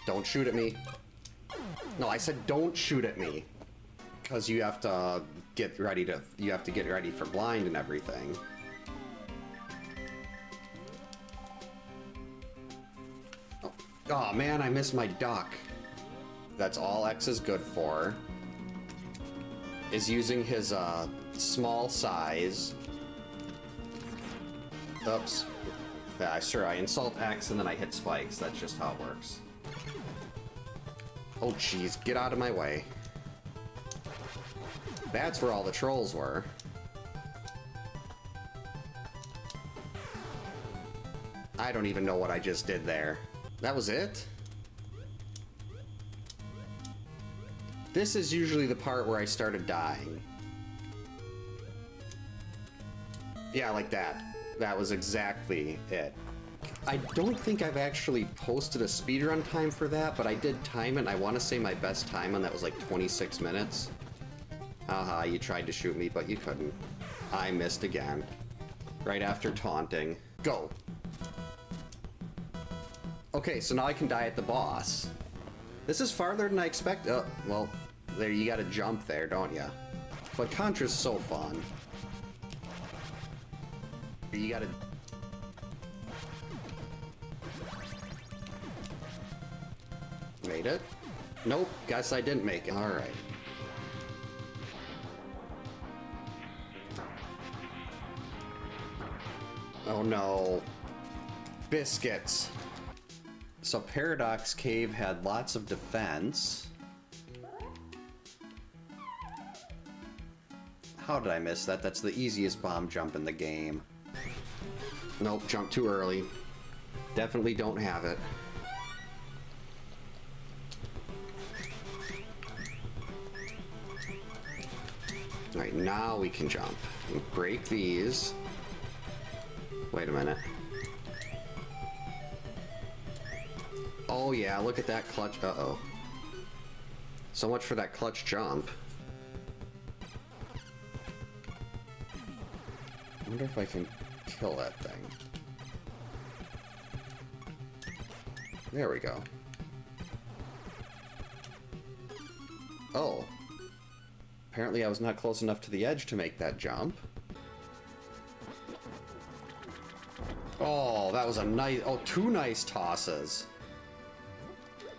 Don't shoot at me. No, I said don't shoot at me. Because you have to get ready for blind and everything. Oh man, I missed my duck. That's all X is good for. Is using his small size. Oops. Yeah, sure, I insult X and then I hit spikes. That's just how it works. Oh jeez, get out of my way. That's where all the trolls were. I don't even know what I just did there. That was it? This is usually the part where I started dying. Yeah, like that. That was exactly it. I don't think I've actually posted a speedrun time for that, but I did time it, and I want to say my best time on that was like 26 minutes. Haha, you tried to shoot me, but you couldn't. I missed again. Right after taunting. Go! Okay, so now I can die at the boss. This is farther than I expected. Oh, well, there, you gotta jump there, don't ya? But Contra's so fun. You gotta... Made it? Nope, guess I didn't make it. Alright. Oh no. Biscuits. So Paradox Cave had lots of defense. How did I miss that? That's the easiest bomb jump in the game. Nope, jumped too early. Definitely don't have it. Alright, now we can jump. Break these. Wait a minute. Oh yeah, look at that clutch. Uh-oh. So much for that clutch jump. I wonder if I can kill that thing. There we go. Oh. Apparently I was not close enough to the edge to make that jump. Oh, that was a nice... Oh, two nice tosses.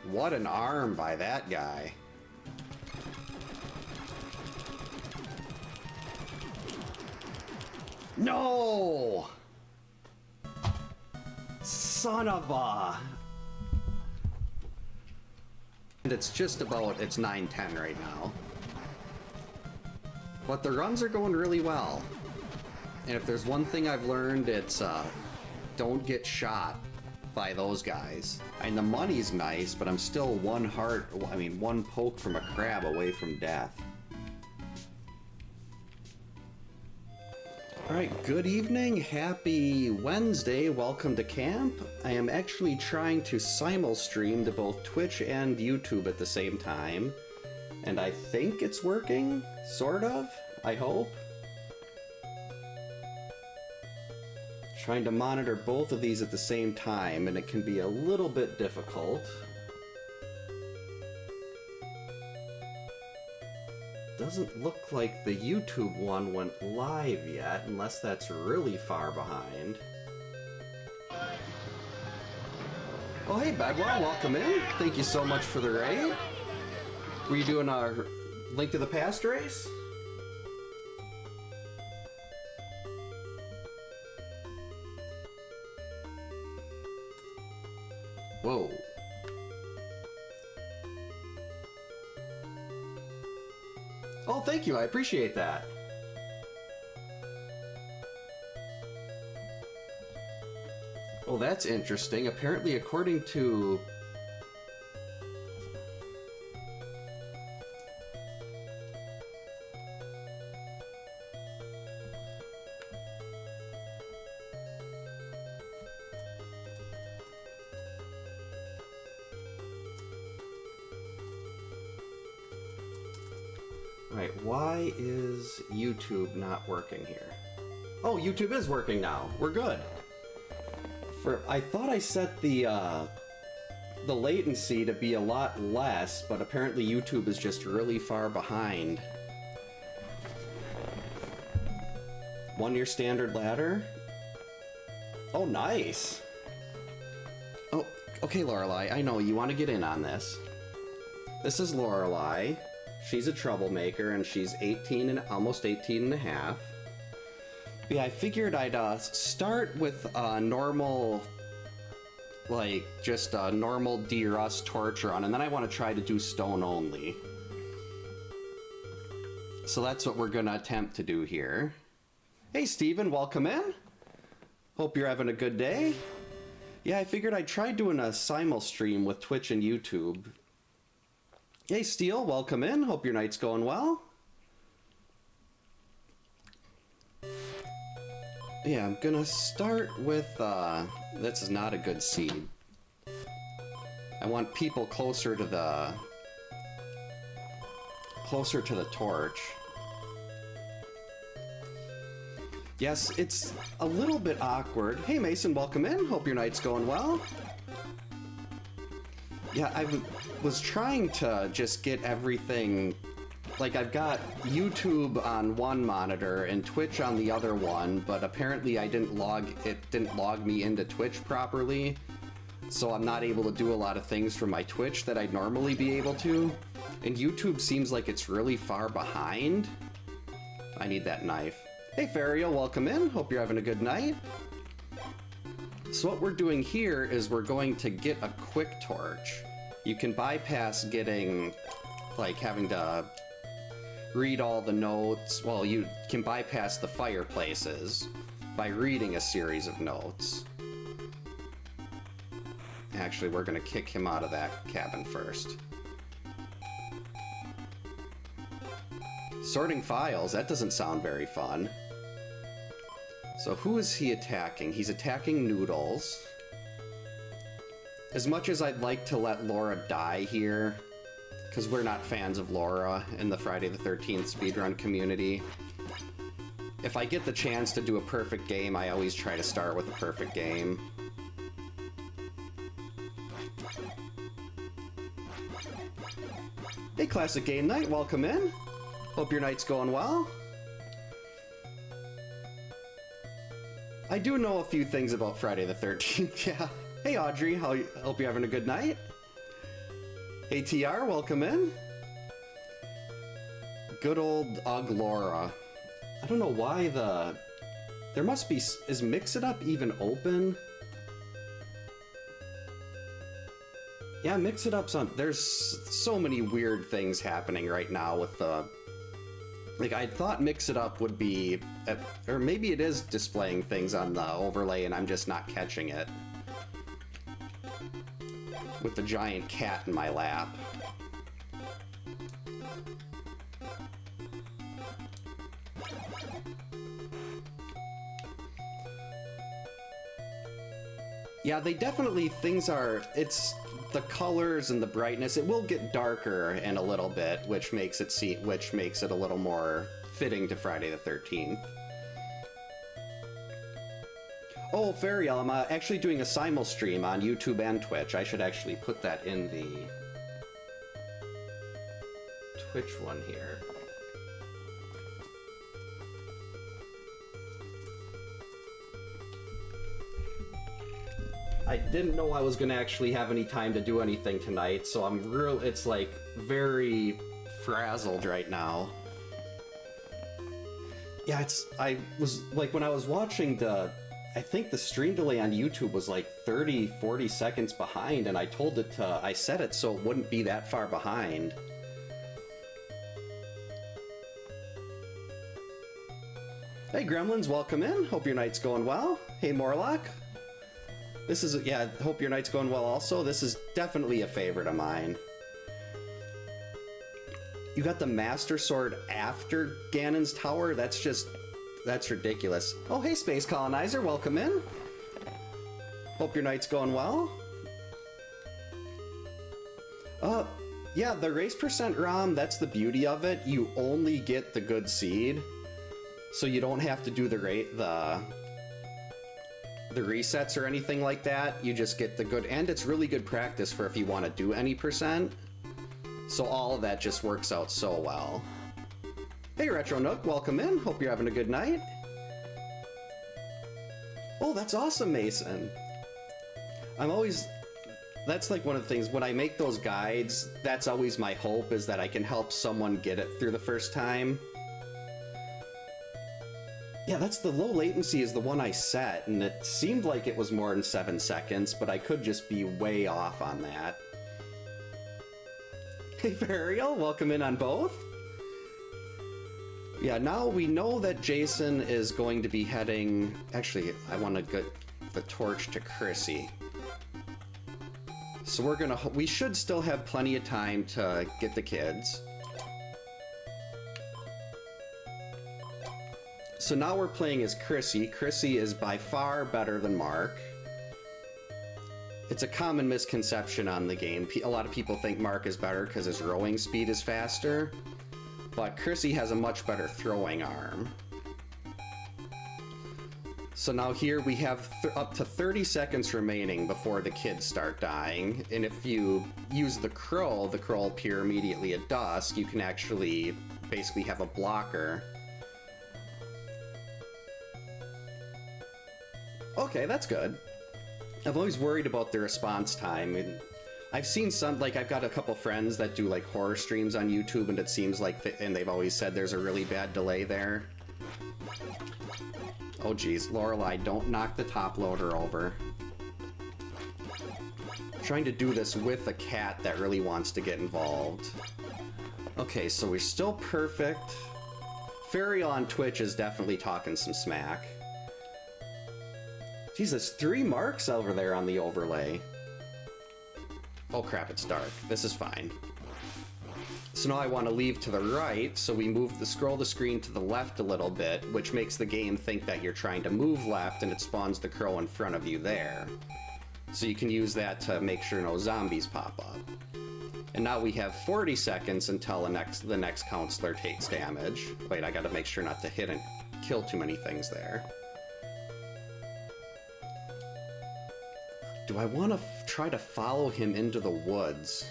What an arm by that guy. No! Son of a... And it's just about... It's 9-10 right now. But the runs are going really well. And if there's one thing I've learned, it's, don't get shot by those guys. And the money's nice, but I'm still one poke from a crab away from death. Alright, good evening, happy Wednesday, welcome to camp. I am actually trying to simul-stream to both Twitch and YouTube at the same time. And I think it's working, sort of, I hope. Trying to monitor both of these at the same time, and it can be a little bit difficult. Doesn't look like the YouTube one went live yet, unless that's really far behind. Oh hey Bagwell, welcome in. Thank you so much for the raid. Were you doing a Link to the Past race? Whoa. Oh, thank you. I appreciate that. Well, that's interesting. Apparently, according to... Right, why is YouTube not working here? Oh, YouTube is working now. We're good. I thought I set the the latency to be a lot less, but apparently YouTube is just really far behind. 1 year standard ladder? Oh, nice! Oh, okay, Lorelei, I know, you want to get in on this. This is Lorelei. She's a troublemaker, and she's 18 and almost 18 and a half. Yeah, I figured I'd start with a normal, like, just a normal Derust torch run, and then I want to try to do stone only. So that's what we're going to attempt to do here. Hey, Steven, welcome in. Hope you're having a good day. Yeah, I figured I'd try doing a simul stream with Twitch and YouTube. Hey, Steel, welcome in. Hope your night's going well. Yeah, I'm gonna start with, this is not a good seed. I want people closer to the torch. Yes, it's a little bit awkward. Hey, Mason, welcome in. Hope your night's going well. Yeah, I was trying to just get everything, like I've got YouTube on one monitor and Twitch on the other one, but apparently it didn't log me into Twitch properly, so I'm not able to do a lot of things from my Twitch that I'd normally be able to, and YouTube seems like it's really far behind. I need that knife. Hey, Fariel, welcome in. Hope you're having a good night. So what we're doing here is we're going to get a quick torch. You can bypass getting, like, having to read all the notes. Well, you can bypass the fireplaces by reading a series of notes. Actually, we're gonna kick him out of that cabin first. Sorting files, that doesn't sound very fun. So who is he attacking? He's attacking Noodles. As much as I'd like to let Laura die here, because we're not fans of Laura in the Friday the 13th speedrun community, if I get the chance to do a perfect game, I always try to start with a perfect game. Hey, Classic Game Night, welcome in. Hope your night's going well. I do know a few things about Friday the 13th, yeah. Hey, Audrey, hope you're having a good night. Hey, TR, welcome in. Good old Laura. I don't know why there must be, is Mix It Up even open? Yeah, Mix It Up's on, there's so many weird things happening right now with the, like, I thought Mix It Up would be, or maybe it is displaying things on the overlay and I'm just not catching it. With the giant cat in my lap. Yeah, they definitely, things are, it's the colors and the brightness, it will get darker in a little bit, which makes it a little more fitting to Friday the 13th. Oh, Fariel, I'm actually doing a simul stream on YouTube and Twitch. I should actually put that in the Twitch one here. I didn't know I was gonna actually have any time to do anything tonight, so it's like very frazzled right now. Yeah, I was like, when I was watching I think the stream delay on YouTube was like 30-40 seconds behind, and I set it so it wouldn't be that far behind. Hey Gremlins, welcome in. Hope your night's going well. Hey Morlock. Yeah, hope your night's going well also. This is definitely a favorite of mine. You got the Master Sword after Ganon's Tower? That's ridiculous. Oh, hey Space Colonizer, welcome in. Hope your night's going well. Yeah, the race percent ROM, that's the beauty of it. You only get the good seed, so you don't have to do the resets or anything like that. You just get the good, and it's really good practice for if you want to do any percent. So all of that just works out so well. Hey Retro Nook, welcome in. Hope you're having a good night. Oh, that's awesome, Mason. That's like one of the things, when I make those guides, that's always my hope, is that I can help someone get it through the first time. Yeah, that's the low latency is the one I set, and it seemed like it was more than 7 seconds, but I could just be way off on that. Hey Varial, welcome in on both. Yeah, now we know that Jason is going to be heading... Actually, I want to get the torch to Chrissy. So we should still have plenty of time to get the kids. So now we're playing as Chrissy. Chrissy is by far better than Mark. It's a common misconception on the game. A lot of people think Mark is better because his rowing speed is faster. But Chrissy has a much better throwing arm. So now here we have up to 30 seconds remaining before the kids start dying. And if you use the crow will appear immediately at dusk. You can actually basically have a blocker. Okay, that's good. I've always worried about the response time. And I've seen some, like I've got a couple friends that do like horror streams on YouTube, and it seems like, and they've always said there's a really bad delay there. Oh geez, Lorelei, don't knock the top loader over. I'm trying to do this with a cat that really wants to get involved. Okay, so we're still perfect. Fairy on Twitch is definitely talking some smack. Jesus, 3 marks over there on the overlay. Oh crap, it's dark. This is fine. So now I want to leave to the right, so we scroll the screen to the left a little bit, which makes the game think that you're trying to move left, and it spawns the crow in front of you there. So you can use that to make sure no zombies pop up. And now we have 40 seconds until the next counselor takes damage. Wait, I gotta make sure not to hit and kill too many things there. Do I want to try to follow him into the woods?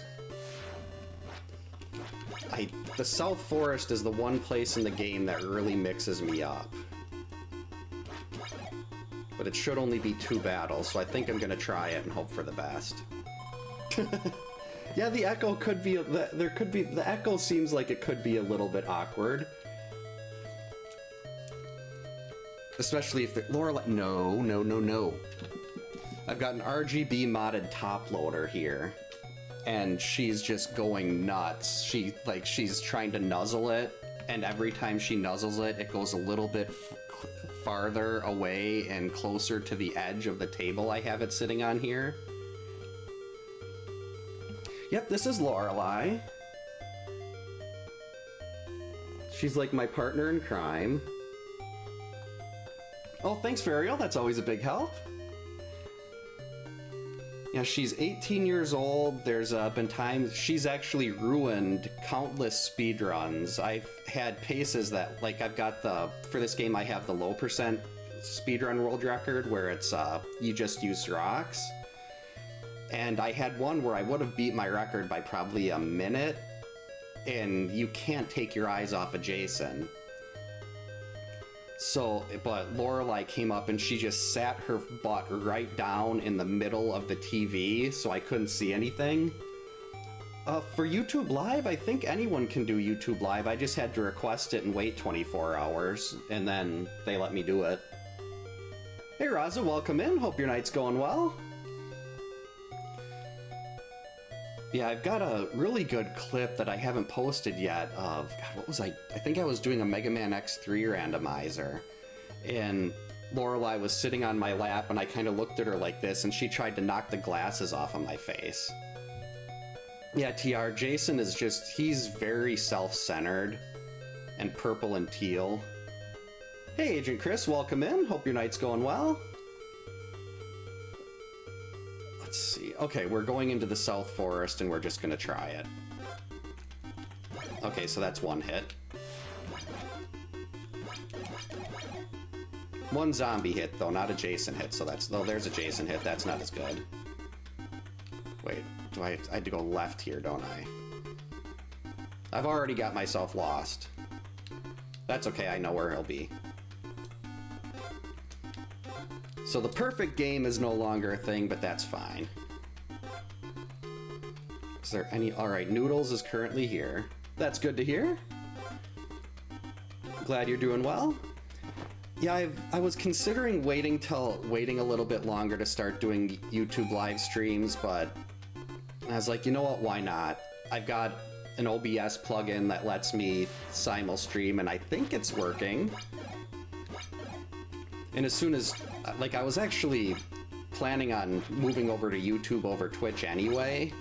The South Forest is the one place in the game that really mixes me up. But it should only be 2 battles, so I think I'm gonna try it and hope for the best. Yeah, the echo could be, the echo seems like it could be a little bit awkward. Especially if Lorelei, no. I've got an RGB modded top loader here, and she's just going nuts. She's trying to nuzzle it, and every time she nuzzles it, it goes a little bit farther away and closer to the edge of the table I have it sitting on here. Yep, this is Lorelei. She's like my partner in crime. Oh, thanks, Varial. That's always a big help. Yeah, she's 18 years old. There's been times she's actually ruined countless speedruns. I've had paces that, like, for this game I have the low percent speedrun world record where it's, you just use rocks. And I had one where I would have beat my record by probably a minute, and you can't take your eyes off of Jason. So, but Lorelei came up and she just sat her butt right down in the middle of the TV, so I couldn't see anything. For YouTube Live, I think anyone can do YouTube Live. I just had to request it and wait 24 hours, and then they let me do it. Hey Raza, welcome in. Hope your night's going well. Yeah, I've got a really good clip that I haven't posted yet of, God, what was I think I was doing a Mega Man X3 randomizer, and Lorelei was sitting on my lap, and I kind of looked at her like this, and she tried to knock the glasses off of my face. Yeah, TR, Jason is he's very self-centered, and purple and teal. Hey, Agent Chris, welcome in. Hope your night's going well. Let's see. Okay, we're going into the South Forest, and we're just gonna try it. Okay, so that's one hit. One zombie hit, though, not a Jason hit, so that's... Oh, there's a Jason hit. That's not as good. Wait, I had to go left here, don't I? I've already got myself lost. That's okay, I know where he'll be. So the perfect game is no longer a thing, but that's fine. Is there any... Alright, Noodles is currently here. That's good to hear. Glad you're doing well. Yeah, I was considering waiting a little bit longer to start doing YouTube live streams, but I was like, you know what, why not? I've got an OBS plugin that lets me simul-stream, and I think it's working. And as soon as, like, I was actually planning on moving over to YouTube over Twitch anyway,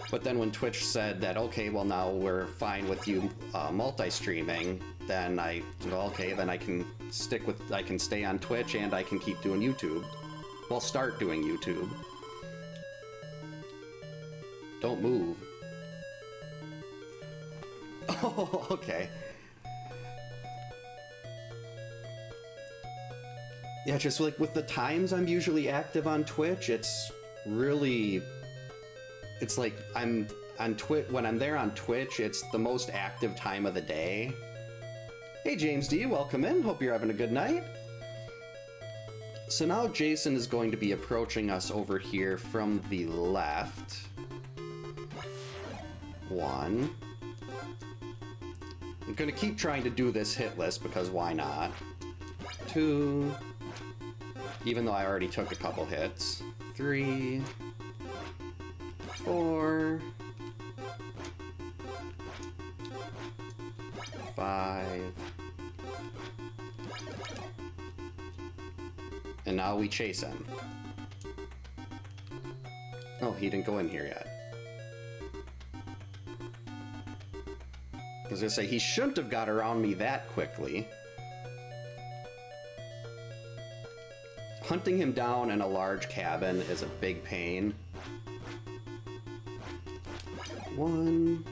but then when Twitch said that, okay, well now we're fine with you multi-streaming, then okay, then I can stay on Twitch and I can keep doing YouTube. Well, start doing YouTube. Don't move. Oh, okay. Yeah, just like with the times I'm usually active on Twitch, it's like I'm on Twitch, when I'm there on Twitch, it's the most active time of the day. Hey James D, welcome in. Hope you're having a good night. So now Jason is going to be approaching us over here from the left. 1. I'm gonna keep trying to do this hit list because why not? 2. Even though I already took a couple hits. 3. 4. 5. And now we chase him. Oh, he didn't go in here yet. I was gonna say, he shouldn't have got around me that quickly. Hunting him down in a large cabin is a big pain. 1.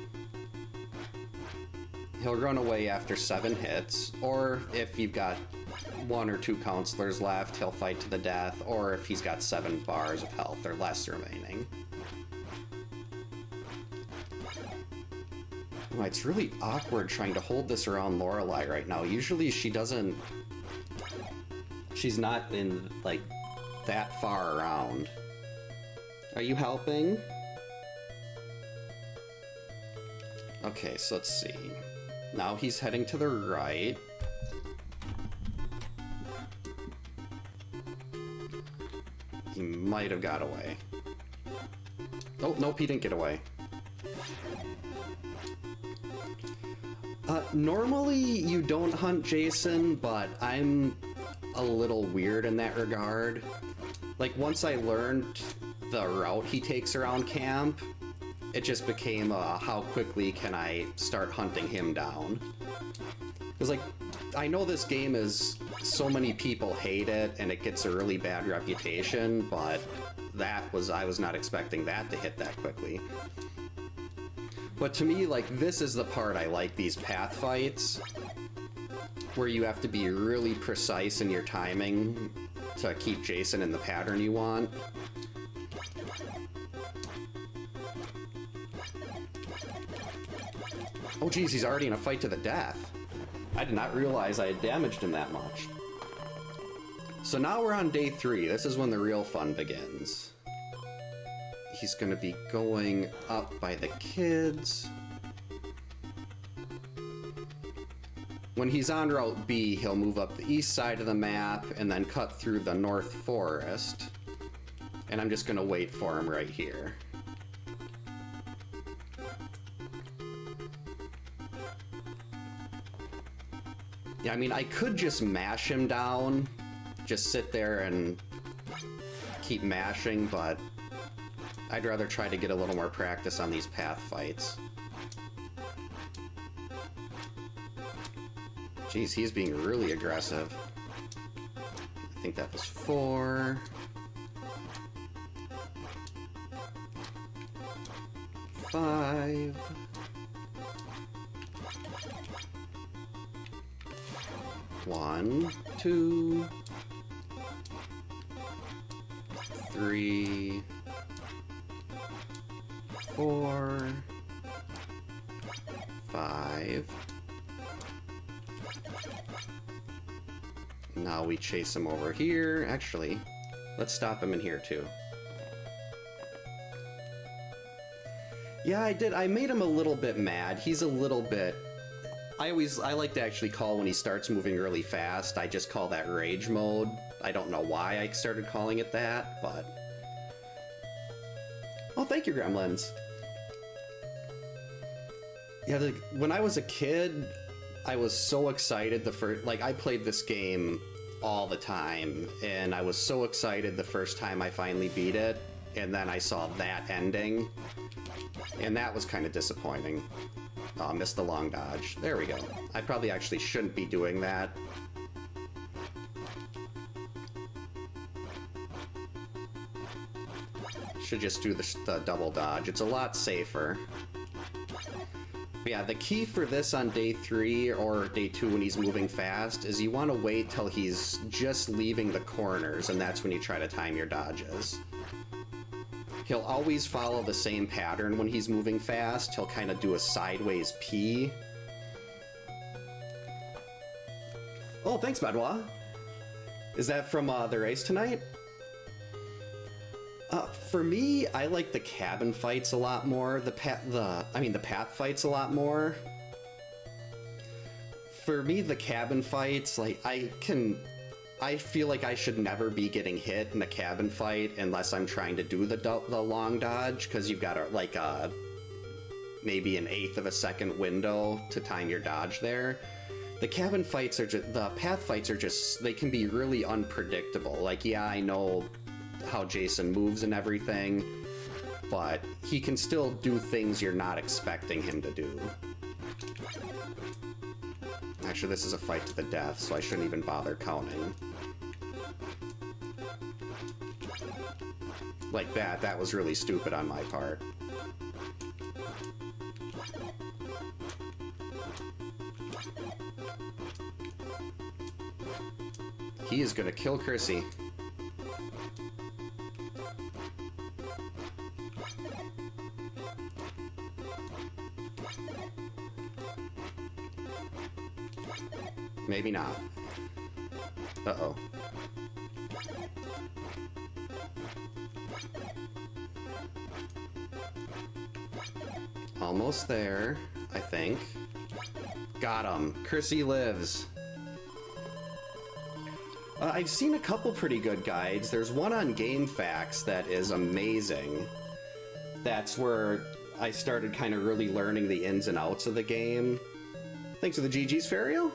He'll run away after 7 hits, or if you've got 1 or 2 counselors left, he'll fight to the death, or if he's got 7 bars of health or less remaining. Oh, it's really awkward trying to hold this around Lorelei right now. Usually she doesn't... She's not in, like, that far around. Are you helping? Okay, so let's see. Now he's heading to the right. He might have got away. Oh, nope, he didn't get away. Normally you don't hunt Jason, but I'm a little weird in that regard. Like, once I learned the route he takes around camp, it just became how quickly can I start hunting him down. Because, like, I know this game is... so many people hate it, and it gets a really bad reputation, but I was not expecting that to hit that quickly. But to me, like, this is the part I like, these path fights, where you have to be really precise in your timing to keep Jason in the pattern you want. Oh geez, he's already in a fight to the death. I did not realize I had damaged him that much. So now we're on day 3. This is when the real fun begins. He's gonna be going up by the kids. When he's on Route B, he'll move up the east side of the map and then cut through the North Forest. And I'm just gonna wait for him right here. Yeah, I mean, I could just mash him down, just sit there and keep mashing, but I'd rather try to get a little more practice on these path fights. Jeez, he's being really aggressive. I think that was 4. 5. 1, 2, 3, 4, 5. Now we chase him over here. Actually, let's stop him in here too. Yeah, I did. I made him a little bit mad. He's a little bit... I like to actually call when he starts moving really fast. I just call that rage mode. I don't know why I started calling it that, but... Oh, thank you, Gremlins. Yeah, when I was a kid, I was so excited like, I played this game all the time, and I was so excited the first time I finally beat it, and then I saw that ending, and that was kind of disappointing. Oh, missed the long dodge. There we go. I probably actually shouldn't be doing that. Should just do the double dodge. It's a lot safer. But yeah, the key for this on day 3 or day 2 when he's moving fast is you want to wait till he's just leaving the corners, and that's when you try to time your dodges. He'll always follow the same pattern when he's moving fast. He'll kind of do a sideways P. Oh, thanks, Badwa. Is that from the race tonight? For me, I like the cabin fights a lot more. The path fights a lot more. For me, the cabin fights, like, I feel like I should never be getting hit in a cabin fight unless I'm trying to do the long dodge, because you've got maybe an 1/8 of a second window to time your dodge there. The cabin fights are just, the path fights are just, they can be really unpredictable. Like, yeah, I know how Jason moves and everything, but he can still do things you're not expecting him to do. Actually, this is a fight to the death, so I shouldn't even bother counting. Like that was really stupid on my part. He is gonna kill Chrissy. Maybe not. Uh-oh. Almost there, I think. Got him. Chrissy lives. I've seen a couple pretty good guides. There's one on GameFAQs that is amazing. That's where I started kind of really learning the ins and outs of the game. Thanks for the GG's, Fario.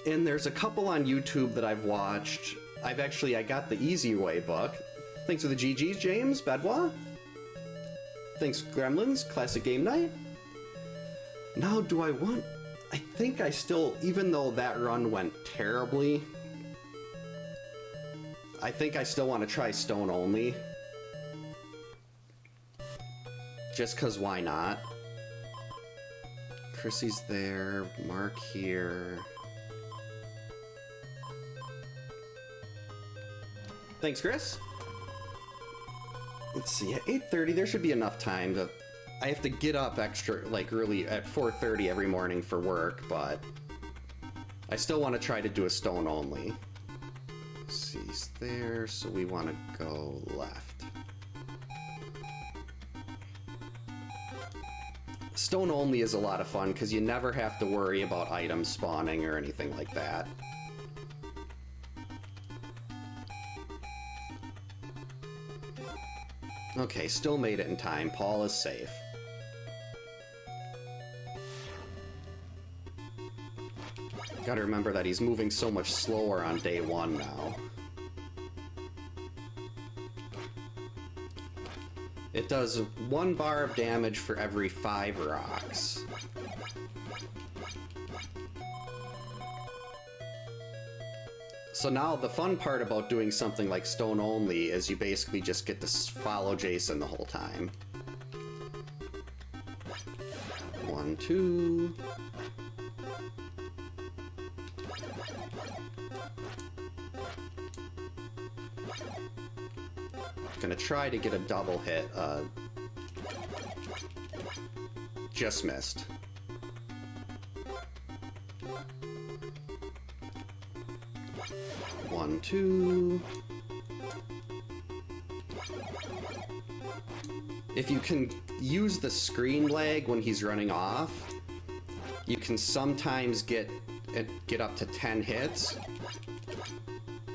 And there's a couple on YouTube that I've watched. I got the Easy Way book. Thanks for the GG's, James, Badwa. Thanks, Gremlins, Classic Game Night. Now, I think I still, even though that run went terribly, I think I still want to try Stone Only. Just because why not? Chrissy's there, Mark here. Thanks, Chris. Let's see, at 8:30, there should be enough time to... I have to get up extra, like, really at 4:30 every morning for work, but... I still want to try to do a Stone Only. Let's see, he's there, so we want to go left. Stone Only is a lot of fun, because you never have to worry about items spawning or anything like that. Okay, still made it in time. Paul is safe. Gotta remember that he's moving so much slower on day 1 now. It does 1 bar of damage for every 5 rocks. So now the fun part about doing something like Stone Only is you basically just get to follow Jason the whole time. 1, 2. Gonna try to get a double hit. Just missed. One, two. If you can use the screen lag when he's running off, you can sometimes get up to 10 hits.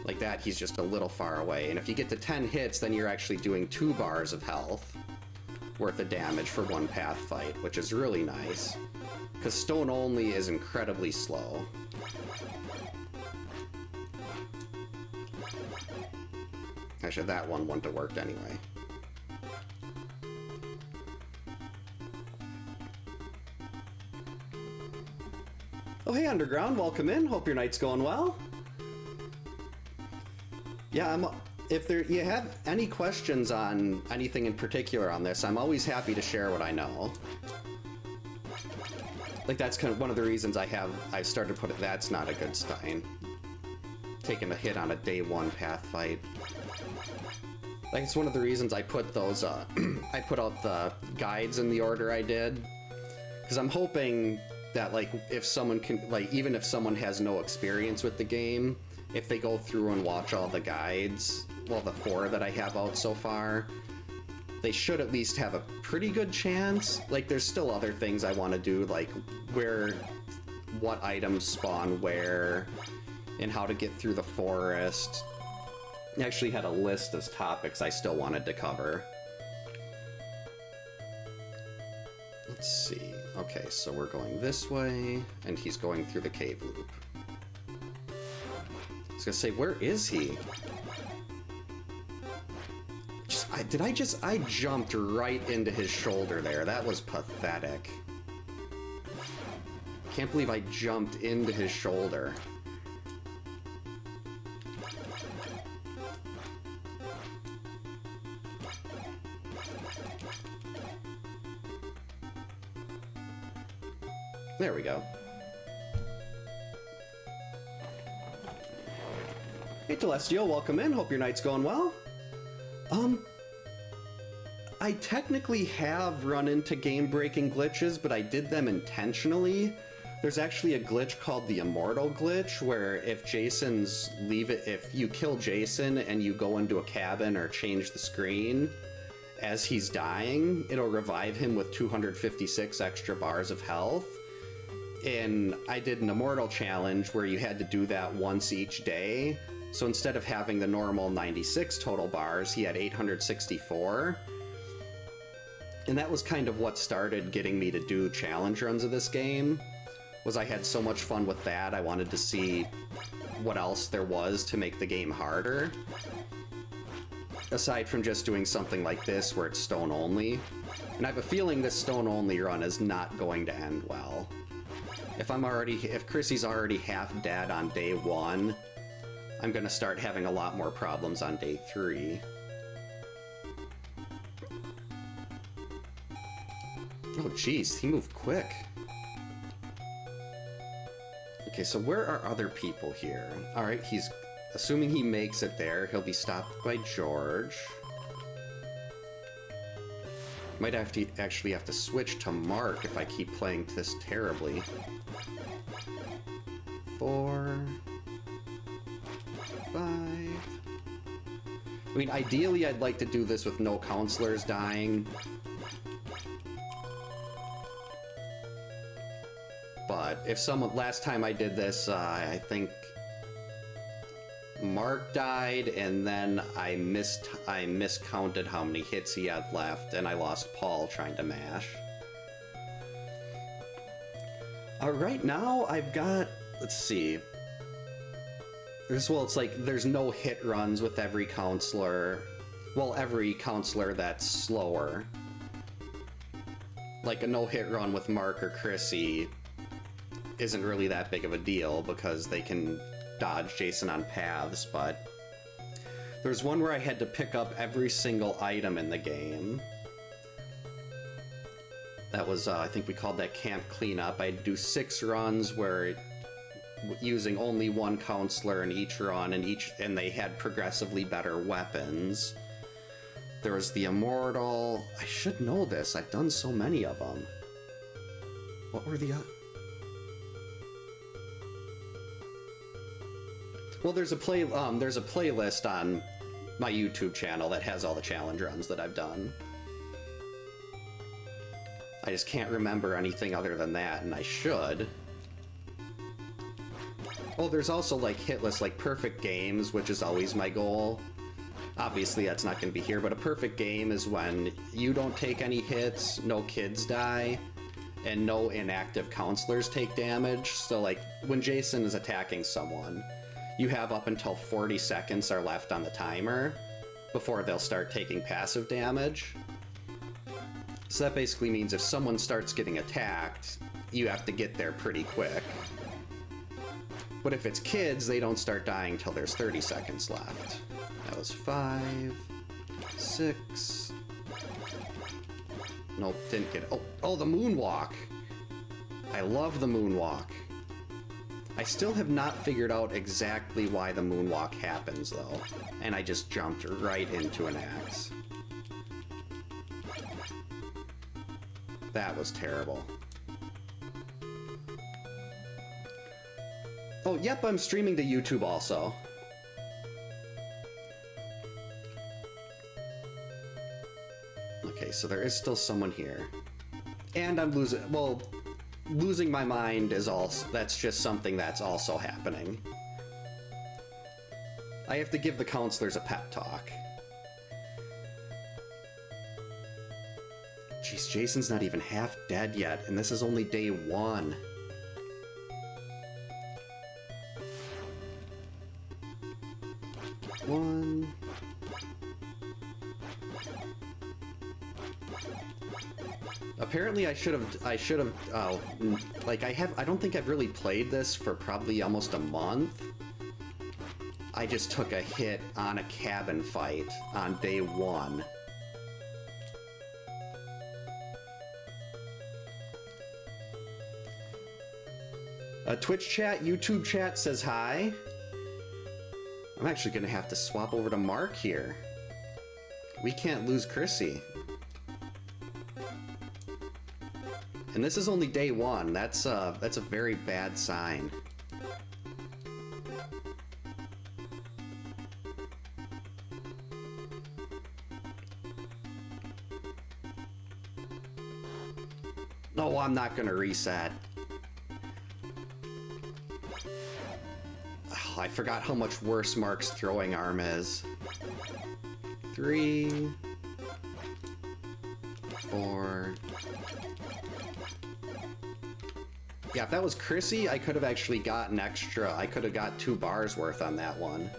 Like that, he's just a little far away. And if you get to 10 hits, then you're actually doing 2 bars of health worth of damage for one path fight, which is really nice. Because stone only is incredibly slow. Actually, that one wouldn't have worked anyway. Oh, hey, Underground, welcome in. Hope your night's going well. Yeah, if you have any questions on anything in particular on this, I'm always happy to share what I know. Like, that's kind of one of the reasons I've started to put it, that's not a good sign. Taking a hit on a day 1 path fight. Like, it's one of the reasons I put those, I put out the guides in the order I did. Because I'm hoping that, like, if someone can, like, even if someone has no experience with the game, if they go through and watch all the guides, well, the 4 that I have out so far, they should at least have a pretty good chance. Like, there's still other things I want to do, like what items spawn where, and how to get through the forest. I actually had a list of topics I still wanted to cover. Let's see. Okay, so we're going this way, and he's going through the cave loop. I was gonna say, where is he? I jumped right into his shoulder there. That was pathetic. Can't believe I jumped into his shoulder. There we go. Hey, Telestial, welcome in. Hope your night's going well. I technically have run into game-breaking glitches, but I did them intentionally. There's actually a glitch called the Immortal glitch, where if you kill Jason and you go into a cabin or change the screen, as he's dying, it'll revive him with 256 extra bars of health. And I did an Immortal challenge where you had to do that once each day. So instead of having the normal 96 total bars, he had 864. And that was kind of what started getting me to do challenge runs of this game, was I had so much fun with that. I wanted to see what else there was to make the game harder. Aside from just doing something like this where it's stone only. And I have a feeling this stone only run is not going to end well. If Chrissy's already half dead on day 1, I'm gonna start having a lot more problems on day 3. Oh jeez, he moved quick. Okay, so where are other people here? Alright, he's assuming he makes it there, he'll be stopped by George. Might actually have to switch to Mark if I keep playing this terribly. 4, 5. I mean, ideally I'd like to do this with no counselors dying. But if last time I did this, I think Mark died, and then I miscounted how many hits he had left, and I lost Paul trying to mash. Right now I've got, let's see. It's like there's no hit runs with every counselor. Well, every counselor that's slower. Like a no hit run with Mark or Chrissy isn't really that big of a deal because they can dodge Jason on paths, but there's one where I had to pick up every single item in the game. That was, I think we called that Camp Cleanup. I'd do 6 runs where using only one counselor in each run, and they had progressively better weapons. There was the Immortal. I should know this. I've done so many of them. What were the... Well, there's a playlist on my YouTube channel that has all the challenge runs that I've done. I just can't remember anything other than that, and I should. Oh, there's also, like, hit lists, like perfect games, which is always my goal. Obviously, that's not going to be here, but a perfect game is when you don't take any hits, no kids die, and no inactive counselors take damage. So, like, when Jason is attacking someone, you have up until 40 seconds are left on the timer before they'll start taking passive damage. So that basically means if someone starts getting attacked, you have to get there pretty quick. But if it's kids, they don't start dying till there's 30 seconds left. That was 5, 6... Nope, didn't get it. Oh, the moonwalk! I love the moonwalk. I still have not figured out exactly why the moonwalk happens, though. And I just jumped right into an axe. That was terrible. Oh, yep, I'm streaming to YouTube also. Okay, so there is still someone here. And I'm losing... Well, losing my mind is also... That's just something that's also happening. I have to give the counselors a pep talk. Jeez, Jason's not even half dead yet, and this is only day 1. Apparently I should have, like I don't think I've really played this for probably almost a month. I just took a hit on a cabin fight on day 1. Twitch chat, YouTube chat says hi. I'm actually gonna have to swap over to Mark here. We can't lose Chrissy. And this is only day 1. That's a very bad sign. No, I'm not gonna reset. Oh, I forgot how much worse Mark's throwing arm is. 3, 4. Yeah, if that was Chrissy, I could have actually gotten extra. I could have got 2 bars worth on that one.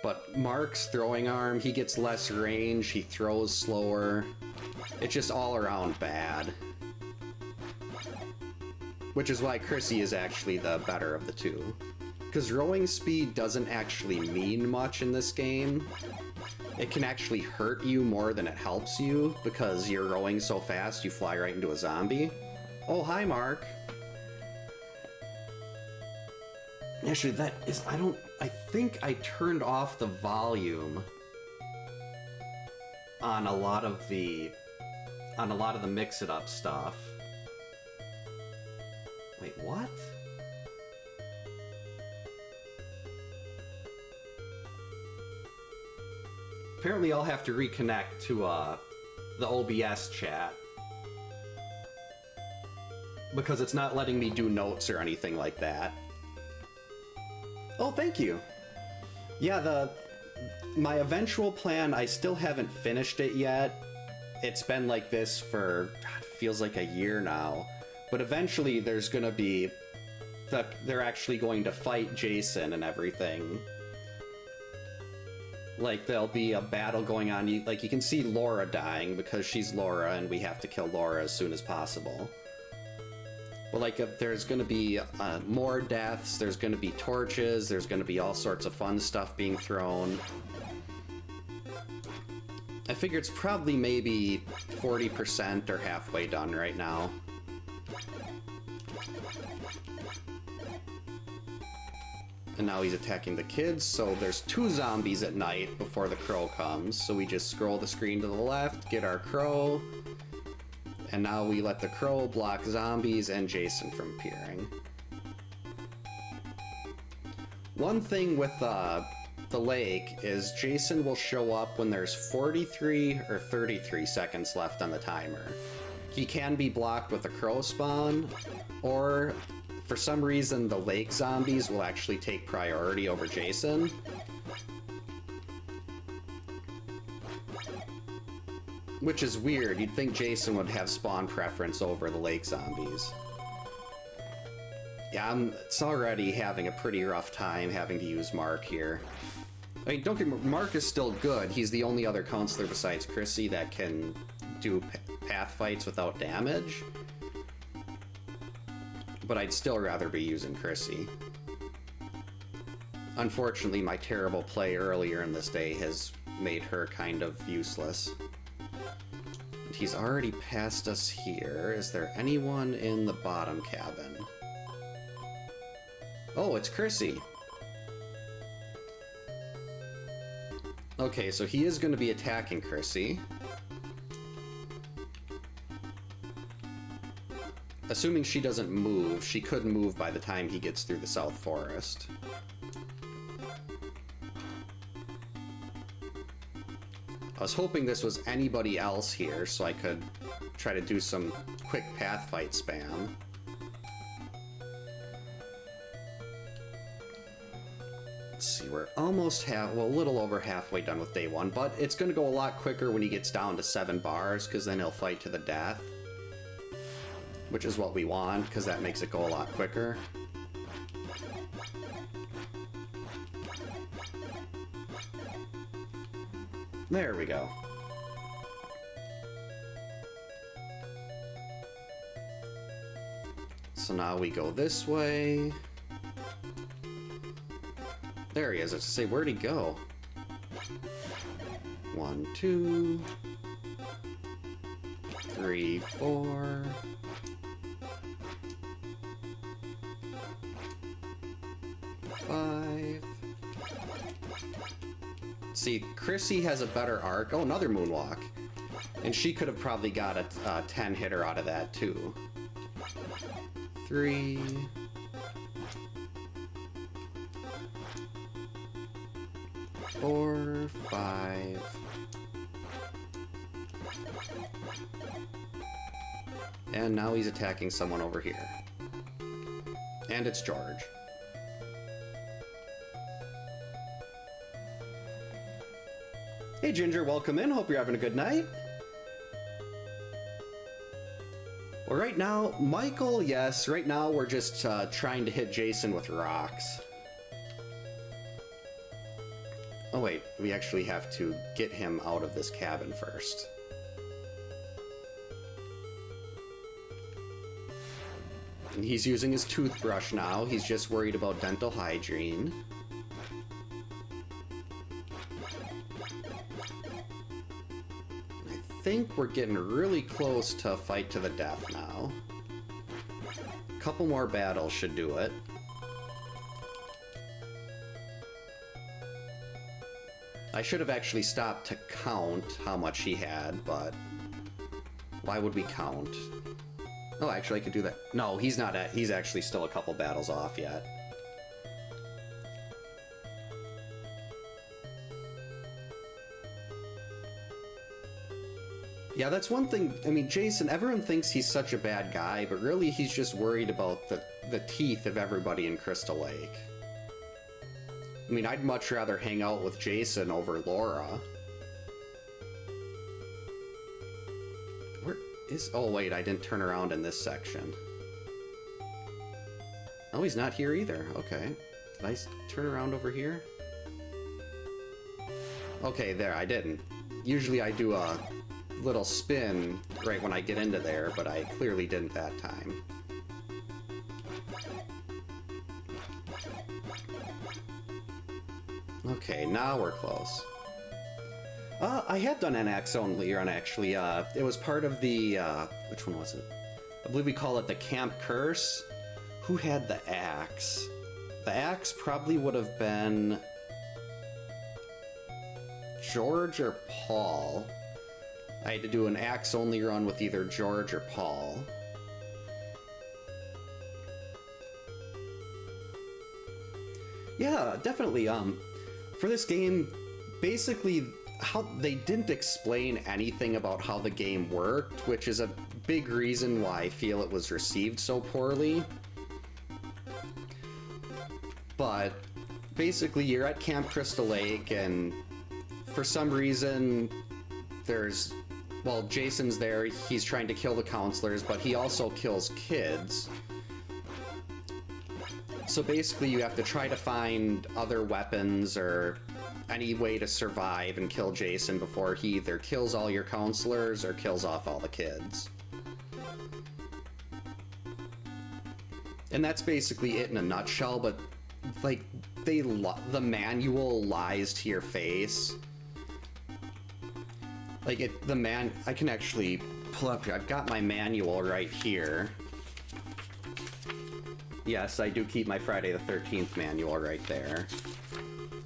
But Mark's throwing arm, he gets less range, he throws slower. It's just all around bad. Which is why Chrissy is actually the better of the two. Because rowing speed doesn't actually mean much in this game. It can actually hurt you more than it helps you, because you're rowing so fast you fly right into a zombie. Oh, hi, Mark. Actually, that is... I think I turned off the volume on a lot of the mix-it-up stuff. Wait, what? Apparently I'll have to reconnect to the OBS chat. Because it's not letting me do notes or anything like that. Oh, thank you! Yeah, my eventual plan, I still haven't finished it yet. It's been like this for, God, it feels like a year now. But eventually there's gonna be... They're actually going to fight Jason and everything. Like, there'll be a battle going on. Like, you can see Laura dying because she's Laura and we have to kill Laura as soon as possible. But, like, there's gonna be more deaths, there's gonna be torches, there's gonna be all sorts of fun stuff being thrown. I figure it's probably maybe 40% or halfway done right now. And now he's attacking the kids, so there's 2 zombies at night before the crow comes. So we just scroll the screen to the left, get our crow, and now we let the crow block zombies and Jason from appearing. One thing with the lake is Jason will show up when there's 43 or 33 seconds left on the timer. He can be blocked with a crow spawn, or for some reason the lake zombies will actually take priority over Jason. Which is weird. You'd think Jason would have spawn preference over the lake zombies. Yeah, it's already having a pretty rough time having to use Mark here. I mean, don't get me wrong, Mark is still good. He's the only other counselor besides Chrissy that can do path fights without damage. But I'd still rather be using Chrissy. Unfortunately, my terrible play earlier in this day has made her kind of useless. And he's already passed us here. Is there anyone in the bottom cabin? Oh, it's Chrissy. Okay, so he is going to be attacking Chrissy. Assuming she doesn't move, she could move by the time he gets through the South Forest. I was hoping this was anybody else here, so I could try to do some quick path fight spam. Let's see, we're almost well, a little over halfway done with day 1, but it's going to go a lot quicker when he gets down to 7 bars, because then he'll fight to the death. Which is what we want, because that makes it go a lot quicker. There we go. So now we go this way. There he is. I was to say, where'd he go? 1, 2, 3, 4. See, Chrissy has a better arc. Oh, another moonwalk. And she could have probably got a 10 hitter out of that, too. 3. 4, 5. And now he's attacking someone over here. And it's George. Hey Ginger, welcome in. Hope you're having a good night. Well, right now, Michael, yes, right now we're just trying to hit Jason with rocks. Oh wait, we actually have to get him out of this cabin first. And he's using his toothbrush now. He's just worried about dental hygiene. I think we're getting really close to a fight to the death now. A couple more battles should do it. I should have actually stopped to count how much he had, but why would we count? Oh, actually I could do that. No, he's not at, he's actually still a couple battles off yet. Yeah, that's one thing. I mean, Jason, everyone thinks he's such a bad guy, but really he's just worried about the teeth of everybody in Crystal Lake. I mean, I'd much rather hang out with Jason over Laura. Where is... Oh, wait, I didn't turn around in this section. Oh, he's not here either. Okay. Did I turn around over here? Okay, there, I didn't. Usually I do a little spin right when I get into there, but I clearly didn't that time. Okay, now we're close. I have done an axe only run, actually. It was part of the, which one was it? I believe we call it the Camp Curse. Who had the axe? The axe probably would have been George or Paul. I had to do an axe-only run with either George or Paul. Yeah, definitely. For this game, basically, how they didn't explain anything about how the game worked, which is a big reason why I feel it was received so poorly. But basically, you're at Camp Crystal Lake, and for some reason, there's... Well, Jason's there, he's trying to kill the counselors, but he also kills kids. So basically, you have to try to find other weapons or any way to survive and kill Jason before he either kills all your counselors or kills off all the kids. And that's basically it in a nutshell, but like, the manual lies to your face. Like, I can actually pull up here. I've got my manual right here. Yes, I do keep my Friday the 13th manual right there.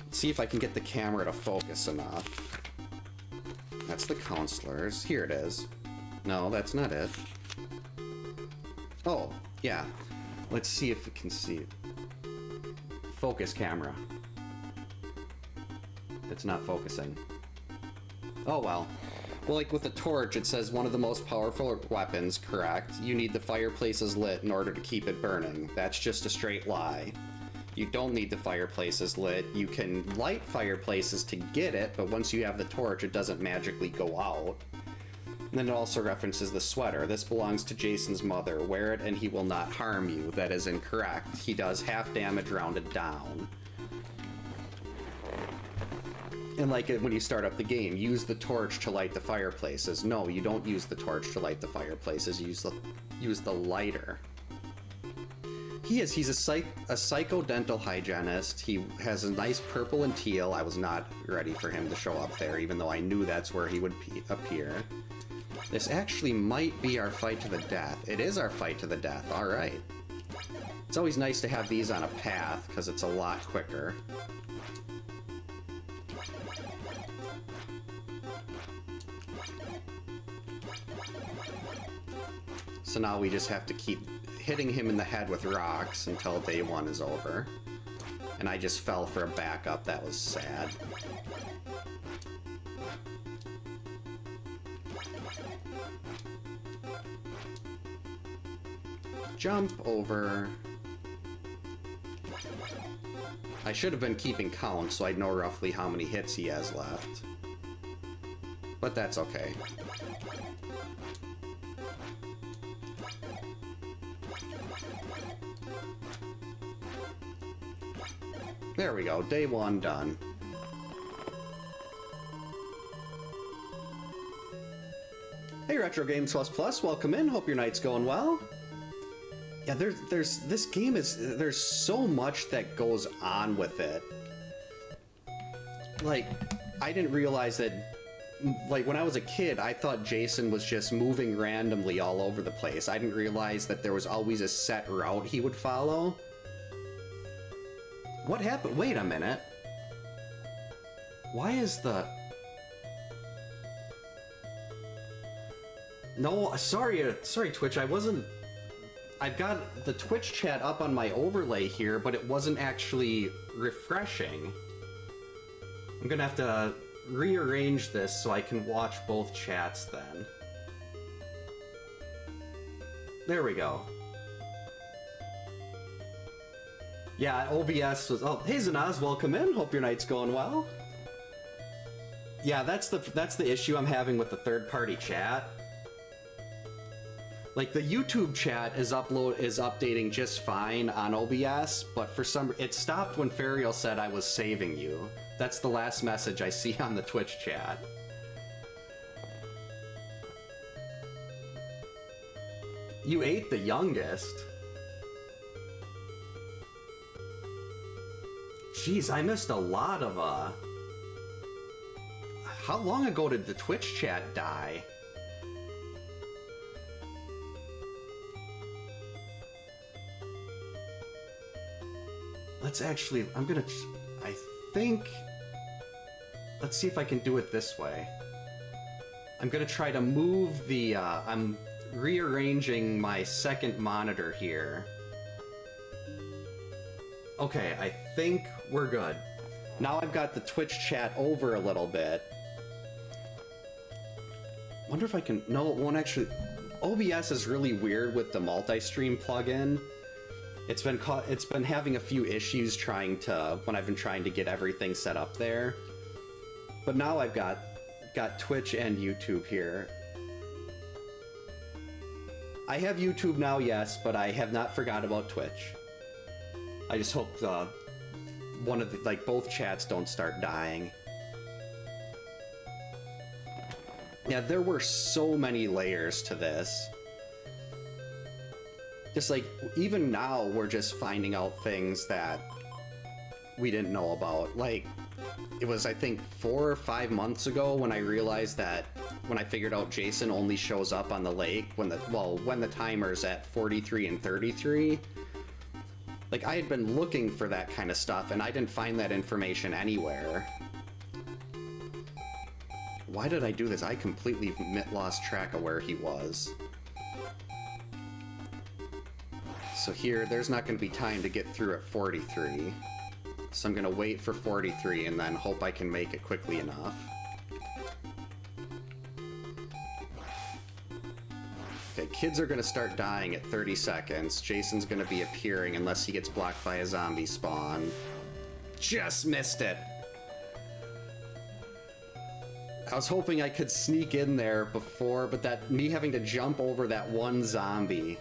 Let's see if I can get the camera to focus enough. That's the counselors. Here it is. No, that's not it. Oh, yeah. Let's see if we can see it. Focus camera. It's not focusing. Oh well. Well, like with the torch, it says one of the most powerful weapons, correct? You need the fireplaces lit in order to keep it burning. That's just a straight lie. You don't need the fireplaces lit. You can light fireplaces to get it, but once you have the torch, it doesn't magically go out. And then it also references the sweater. This belongs to Jason's mother. Wear it and he will not harm you. That is incorrect. He does half damage rounded down. And like when you start up the game, use the torch to light the fireplaces. No, you don't use the torch to light the fireplaces. Use the lighter. He's a psychodental hygienist. He has a nice purple and teal. I was not ready for him to show up there, even though I knew that's where he would appear. This actually might be our fight to the death. It is our fight to the death. All right. It's always nice to have these on a path because it's a lot quicker. So now we just have to keep hitting him in the head with rocks until day one is over. And I just fell for a backup. That was sad. Jump over. I should have been keeping count so I'd know roughly how many hits he has left. But that's okay. There we go, day one done. Hey Retro Games Plus, welcome in, hope your night's going well. Yeah, this game there's so much that goes on with it. Like, I didn't realize that, like, when I was a kid, I thought Jason was just moving randomly all over the place. I didn't realize that there was always a set route he would follow. What happened? Wait a minute. Why is the... No, sorry Twitch, I wasn't... I've got the Twitch chat up on my overlay here, but it wasn't actually refreshing. I'm gonna have to rearrange this so I can watch both chats then. There we go. Yeah, OBS was... Oh, hey Zanaz, welcome in. Hope your night's going well. Yeah, that's the issue I'm having with the third-party chat. Like, the YouTube chat is updating just fine on OBS, but for some... It stopped when Fariel said I was saving you. That's the last message I see on the Twitch chat. You ate the youngest. Jeez, I missed a lot of, How long ago did the Twitch chat die? let's actually, I think, let's see if I can do it this way. I'm gonna try to move the, I'm rearranging my second monitor here. Okay, I think we're good. Now I've got the Twitch chat over a little bit. Wonder if I can, no, it won't actually, OBS is really weird with the multi-stream plugin. It's been having a few issues when I've been trying to get everything set up there. But now I've got Twitch and YouTube here. I have YouTube now, yes, but I have not forgot about Twitch. I just hope both chats don't start dying. Yeah, there were so many layers to this. Just like, even now, we're just finding out things that we didn't know about. Like, it was, I think, 4 or 5 months ago when I realized that when I figured out Jason only shows up on the lake when the timer's at 43 and 33. Like, I had been looking for that kind of stuff, and I didn't find that information anywhere. Why did I do this? I completely lost track of where he was. So here, there's not going to be time to get through at 43. So I'm going to wait for 43 and then hope I can make it quickly enough. Okay, kids are going to start dying at 30 seconds. Jason's going to be appearing unless he gets blocked by a zombie spawn. Just missed it! I was hoping I could sneak in there before, but me having to jump over that one zombie.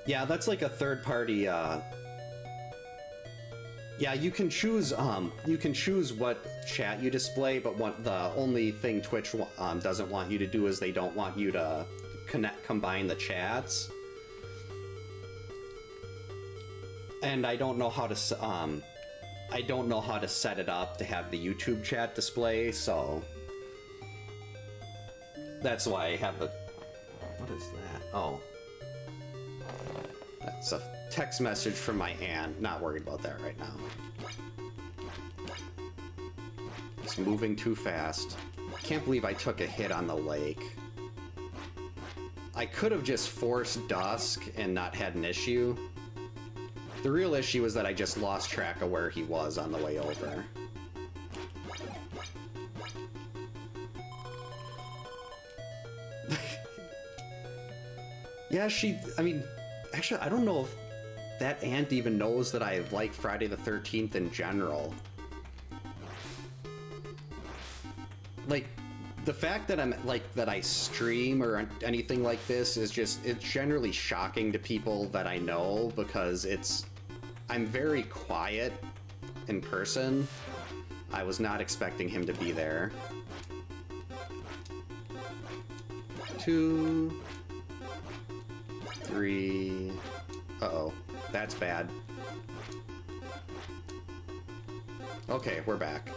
Yeah, that's like a third-party, Yeah, you can choose what chat you display, but the only thing Twitch doesn't want you to do is they don't want you to combine the chats. And I don't know how to set it up to have the YouTube chat display, so that's why I have the... What is that? Oh. That's a text message from my aunt. Not worried about that right now. It's moving too fast. Can't believe I took a hit on the lake. I could have just forced dusk and not had an issue. The real issue is that I just lost track of where he was on the way over. Yeah, I mean, actually, I don't know if that aunt even knows that I like Friday the 13th in general. Like, the fact that that I stream or anything like this is just, it's generally shocking to people that I know, because I'm very quiet in person. I was not expecting him to be there. 2, 3... Uh-oh. That's bad. Okay, we're back.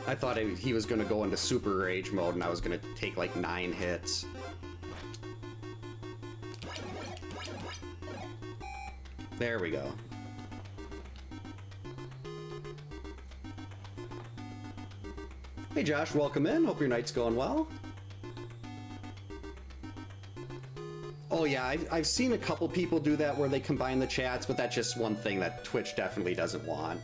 I thought he was gonna go into super rage mode and I was gonna take like 9 hits. There we go. Hey Josh, welcome in. Hope your night's going well. Oh yeah, I've seen a couple people do that where they combine the chats, but that's just one thing that Twitch definitely doesn't want.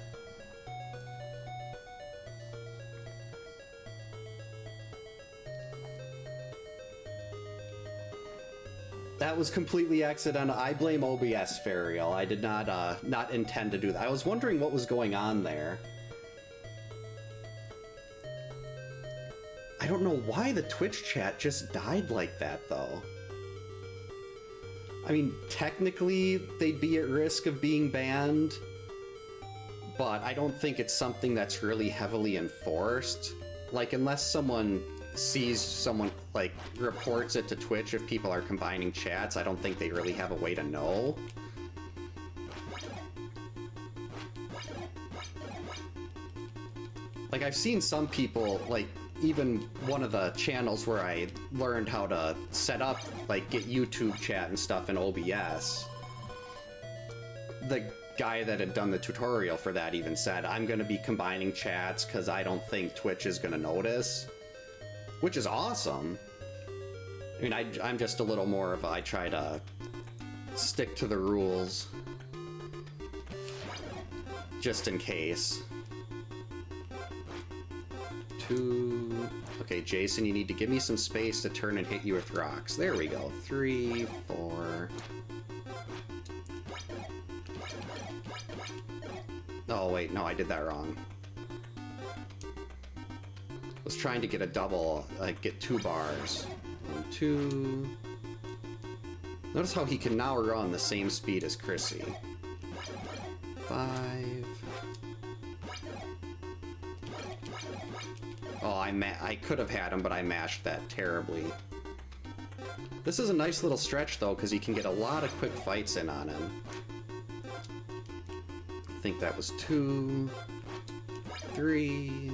That was completely accidental. I blame OBS, Fariel. I did not intend to do that. I was wondering what was going on there. I don't know why the Twitch chat just died like that, though. I mean, technically, they'd be at risk of being banned, but I don't think it's something that's really heavily enforced. Like, unless someone sees someone, like, reports it to Twitch if people are combining chats, I don't think they really have a way to know. Like, I've seen some people, like, even one of the channels where I learned how to set up, like, get YouTube chat and stuff in OBS, the guy that had done the tutorial for that even said, I'm going to be combining chats because I don't think Twitch is going to notice, which is awesome. I mean, I'm just a little more of a, I try to stick to the rules just in case. Okay, Jason, you need to give me some space to turn and hit you with rocks. There we go. 3, 4. Oh, wait, no, I did that wrong. I was trying to get a double, like, get 2 bars. 1, 2. Notice how he can now run the same speed as Chrissy. 5. Oh, I could have had him, but I mashed that terribly. This is a nice little stretch, though, because you can get a lot of quick fights in on him. I think that was 2, 3...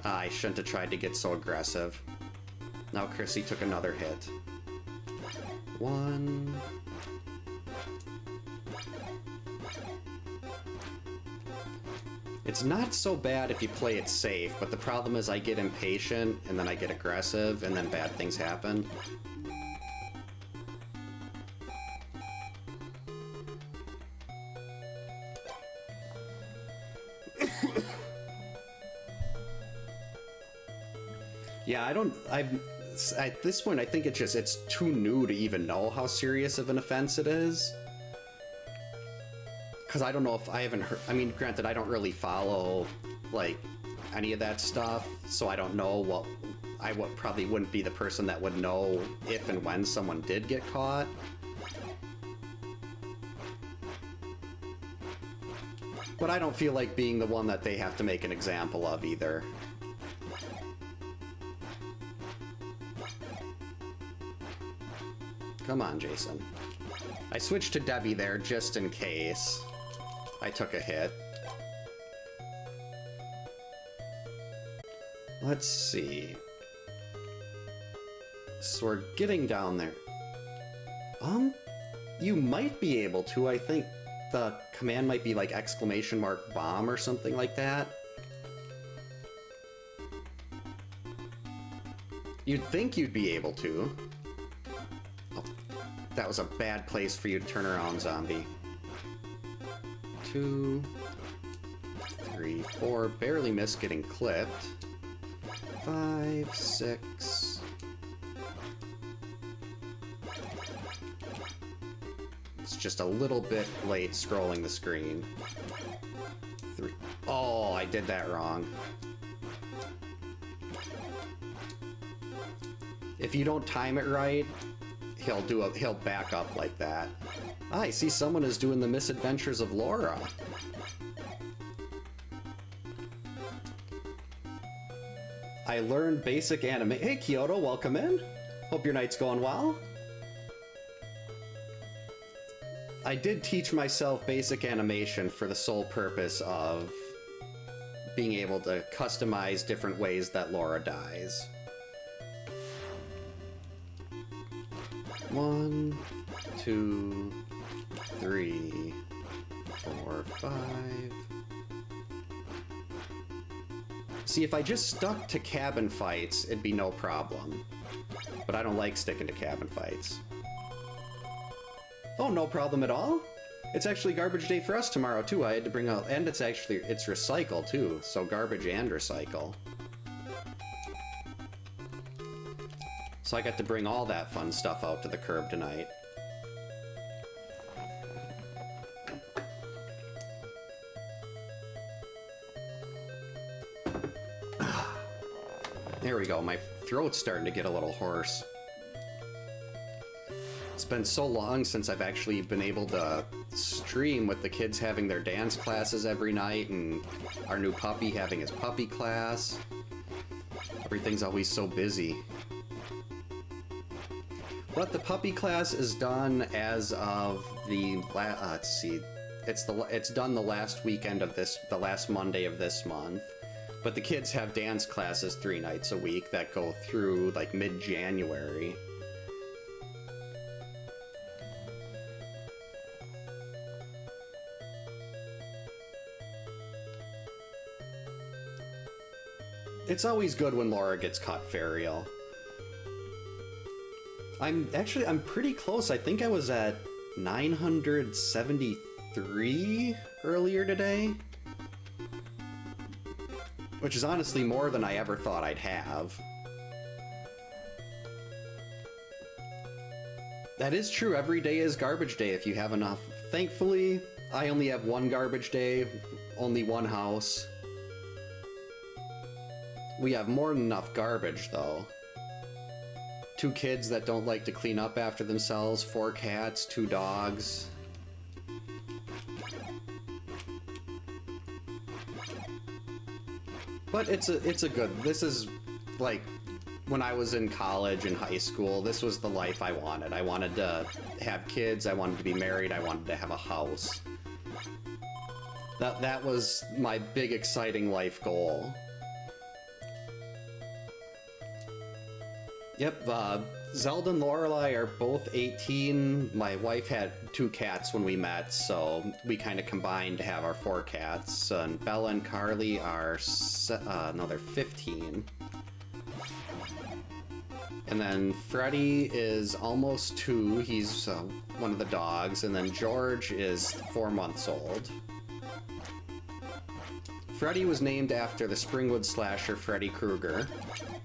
I shouldn't have tried to get so aggressive. Now Chrissy took another hit. 1... It's not so bad if you play it safe, but the problem is I get impatient, and then I get aggressive, and then bad things happen. Yeah, at this point, I think it's too new to even know how serious of an offense it is. Because I don't know if I haven't heard, I mean, granted, I don't really follow, like, any of that stuff, so I don't know what probably wouldn't be the person that would know if and when someone did get caught. But I don't feel like being the one that they have to make an example of either. Come on, Jason. I switched to Debbie there just in case I took a hit. Let's see. So we're getting down there. You might be able to. I think the command might be like !bomb or something like that. You'd think you'd be able to. Oh, that was a bad place for you to turn around, zombie. 2, 3, 4. Barely missed getting clipped. 5, 6. It's just a little bit late scrolling the screen. 3. Oh, I did that wrong. If you don't time it right, he'll back up like that. Ah, I see someone is doing the misadventures of Laura. I learned basic anime. Hey Kyoto, welcome in. Hope your night's going well. I did teach myself basic animation for the sole purpose of being able to customize different ways that Laura dies. 1, 2, 3, 4, 5. See, if I just stuck to cabin fights, it'd be no problem. But I don't like sticking to cabin fights. Oh, no problem at all. It's actually garbage day for us tomorrow, too. I had to bring out... And it's recycle, too. So garbage and recycle. So I got to bring all that fun stuff out to the curb tonight. There we go. My throat's starting to get a little hoarse. It's been so long since I've actually been able to stream with the kids having their dance classes every night and our new puppy having his puppy class. Everything's always so busy. But the puppy class is done as of the, let's see, it's done the last weekend of the last Monday of this month. But the kids have dance classes 3 nights a week that go through like mid-January. It's always good when Laura gets caught Ferial. I'm pretty close. I think I was at 973 earlier today. Which is honestly more than I ever thought I'd have. That is true, every day is garbage day if you have enough. Thankfully, I only have 1 garbage day, only 1 house. We have more than enough garbage, though. 2 kids that don't like to clean up after themselves, 4 cats, 2 dogs. But it's a good, this is like when I was in college and high school, this was the life I wanted. I wanted to have kids, I wanted to be married, I wanted to have a house. That was my big exciting life goal. Yep, Zelda and Lorelei are both 18. My wife had 2 cats when we met, so we kind of combined to have our 4 cats. And Bella and Carly are, no, they're 15. And then Freddie is almost 2. He's one of the dogs. And then George is 4 months old. Freddy was named after the Springwood slasher Freddy Krueger.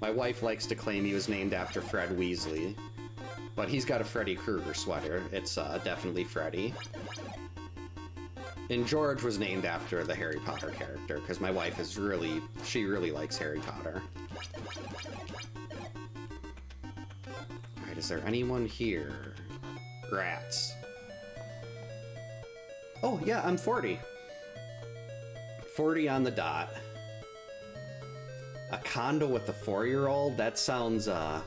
My wife likes to claim he was named after Fred Weasley, but he's got a Freddy Krueger sweater. It's definitely Freddy. And George was named after the Harry Potter character, because my wife is she really likes Harry Potter. Alright, is there anyone here? Rats. Oh, yeah, I'm 40. 40 on the dot. A condo with a 4-year-old? That sounds, well,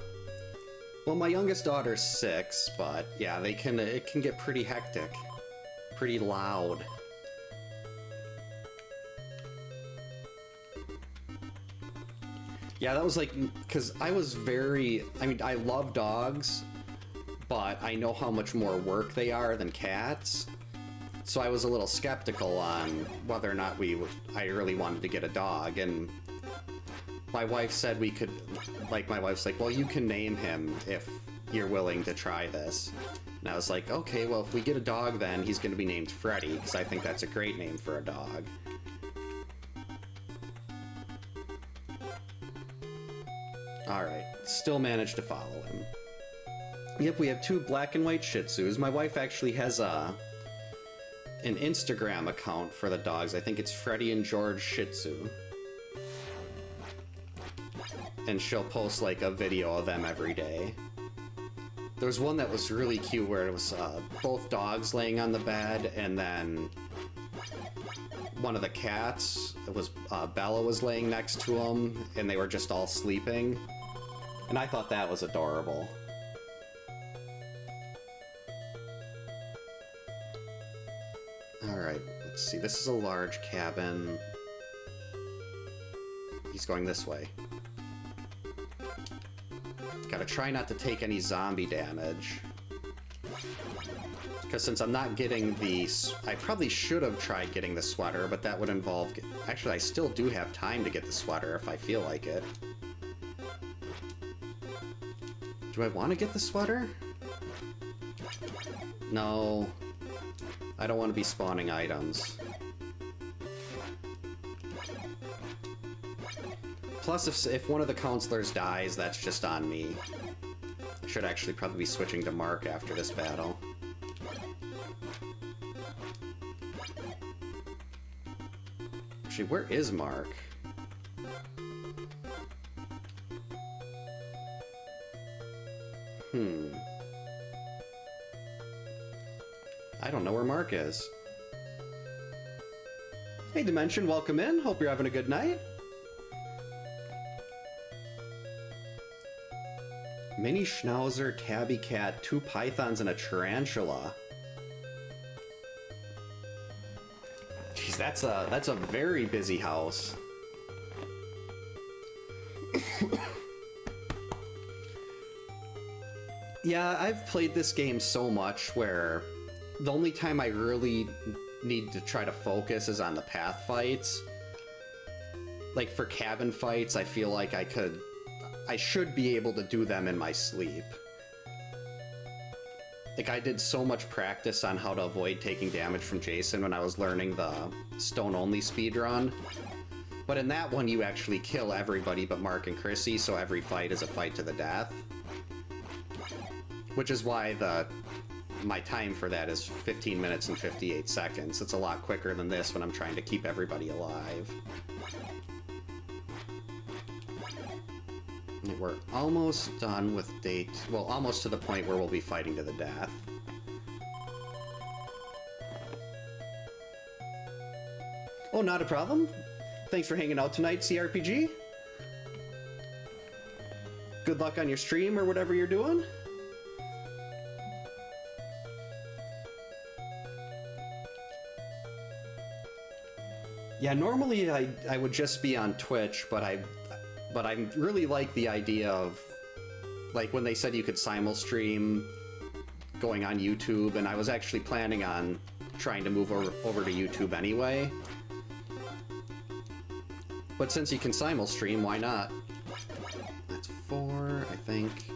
my youngest daughter's 6, but yeah, it can get pretty hectic. Pretty loud. Yeah, that was like, because I mean, I love dogs, but I know how much more work they are than cats. So I was a little skeptical on whether or not I really wanted to get a dog, and my wife said we could, like, my wife's like, well, you can name him if you're willing to try this. And I was like, okay, well, if we get a dog then, he's going to be named Freddy, because I think that's a great name for a dog. Alright, still managed to follow him. Yep, we have 2 black and white Shih Tzus. My wife actually has an Instagram account for the dogs. I think it's Freddy and George Shih Tzu. And she'll post like a video of them every day. There was one that was really cute where it was both dogs laying on the bed, and then one of the cats, it was Bella was laying next to him, and they were just all sleeping. And I thought that was adorable. Alright, let's see. This is a large cabin. He's going this way. Gotta try not to take any zombie damage. Because since I'm not getting the... I probably should have tried getting the sweater, but that would involve... Actually, I still do have time to get the sweater if I feel like it. Do I want to get the sweater? No. I don't want to be spawning items. Plus, if one of the counselors dies, that's just on me. I should actually probably be switching to Mark after this battle. Actually, where is Mark? I don't know where Mark is. Hey, Dimension, welcome in. Hope you're having a good night. Mini Schnauzer, Tabby Cat, 2 pythons, and a tarantula. That's a very busy house. Yeah, I've played this game so much where the only time I really need to try to focus is on the path fights. Like for cabin fights, I feel like I should be able to do them in my sleep. Like I did so much practice on how to avoid taking damage from Jason when I was learning the stone-only speedrun. But in that one, you actually kill everybody but Mark and Chrissy, so every fight is a fight to the death. Which is why my time for that is 15 minutes and 58 seconds. It's a lot quicker than this when I'm trying to keep everybody alive. We're almost done with well, almost to the point where we'll be fighting to the death. Oh, not a problem. Thanks for hanging out tonight, CRPG. Good luck on your stream or whatever you're doing. Yeah, normally I would just be on Twitch, but I really like the idea of, like, when they said you could simul-stream going on YouTube, and I was actually planning on trying to move over to YouTube anyway. But since you can simul-stream, why not? That's 4, I think.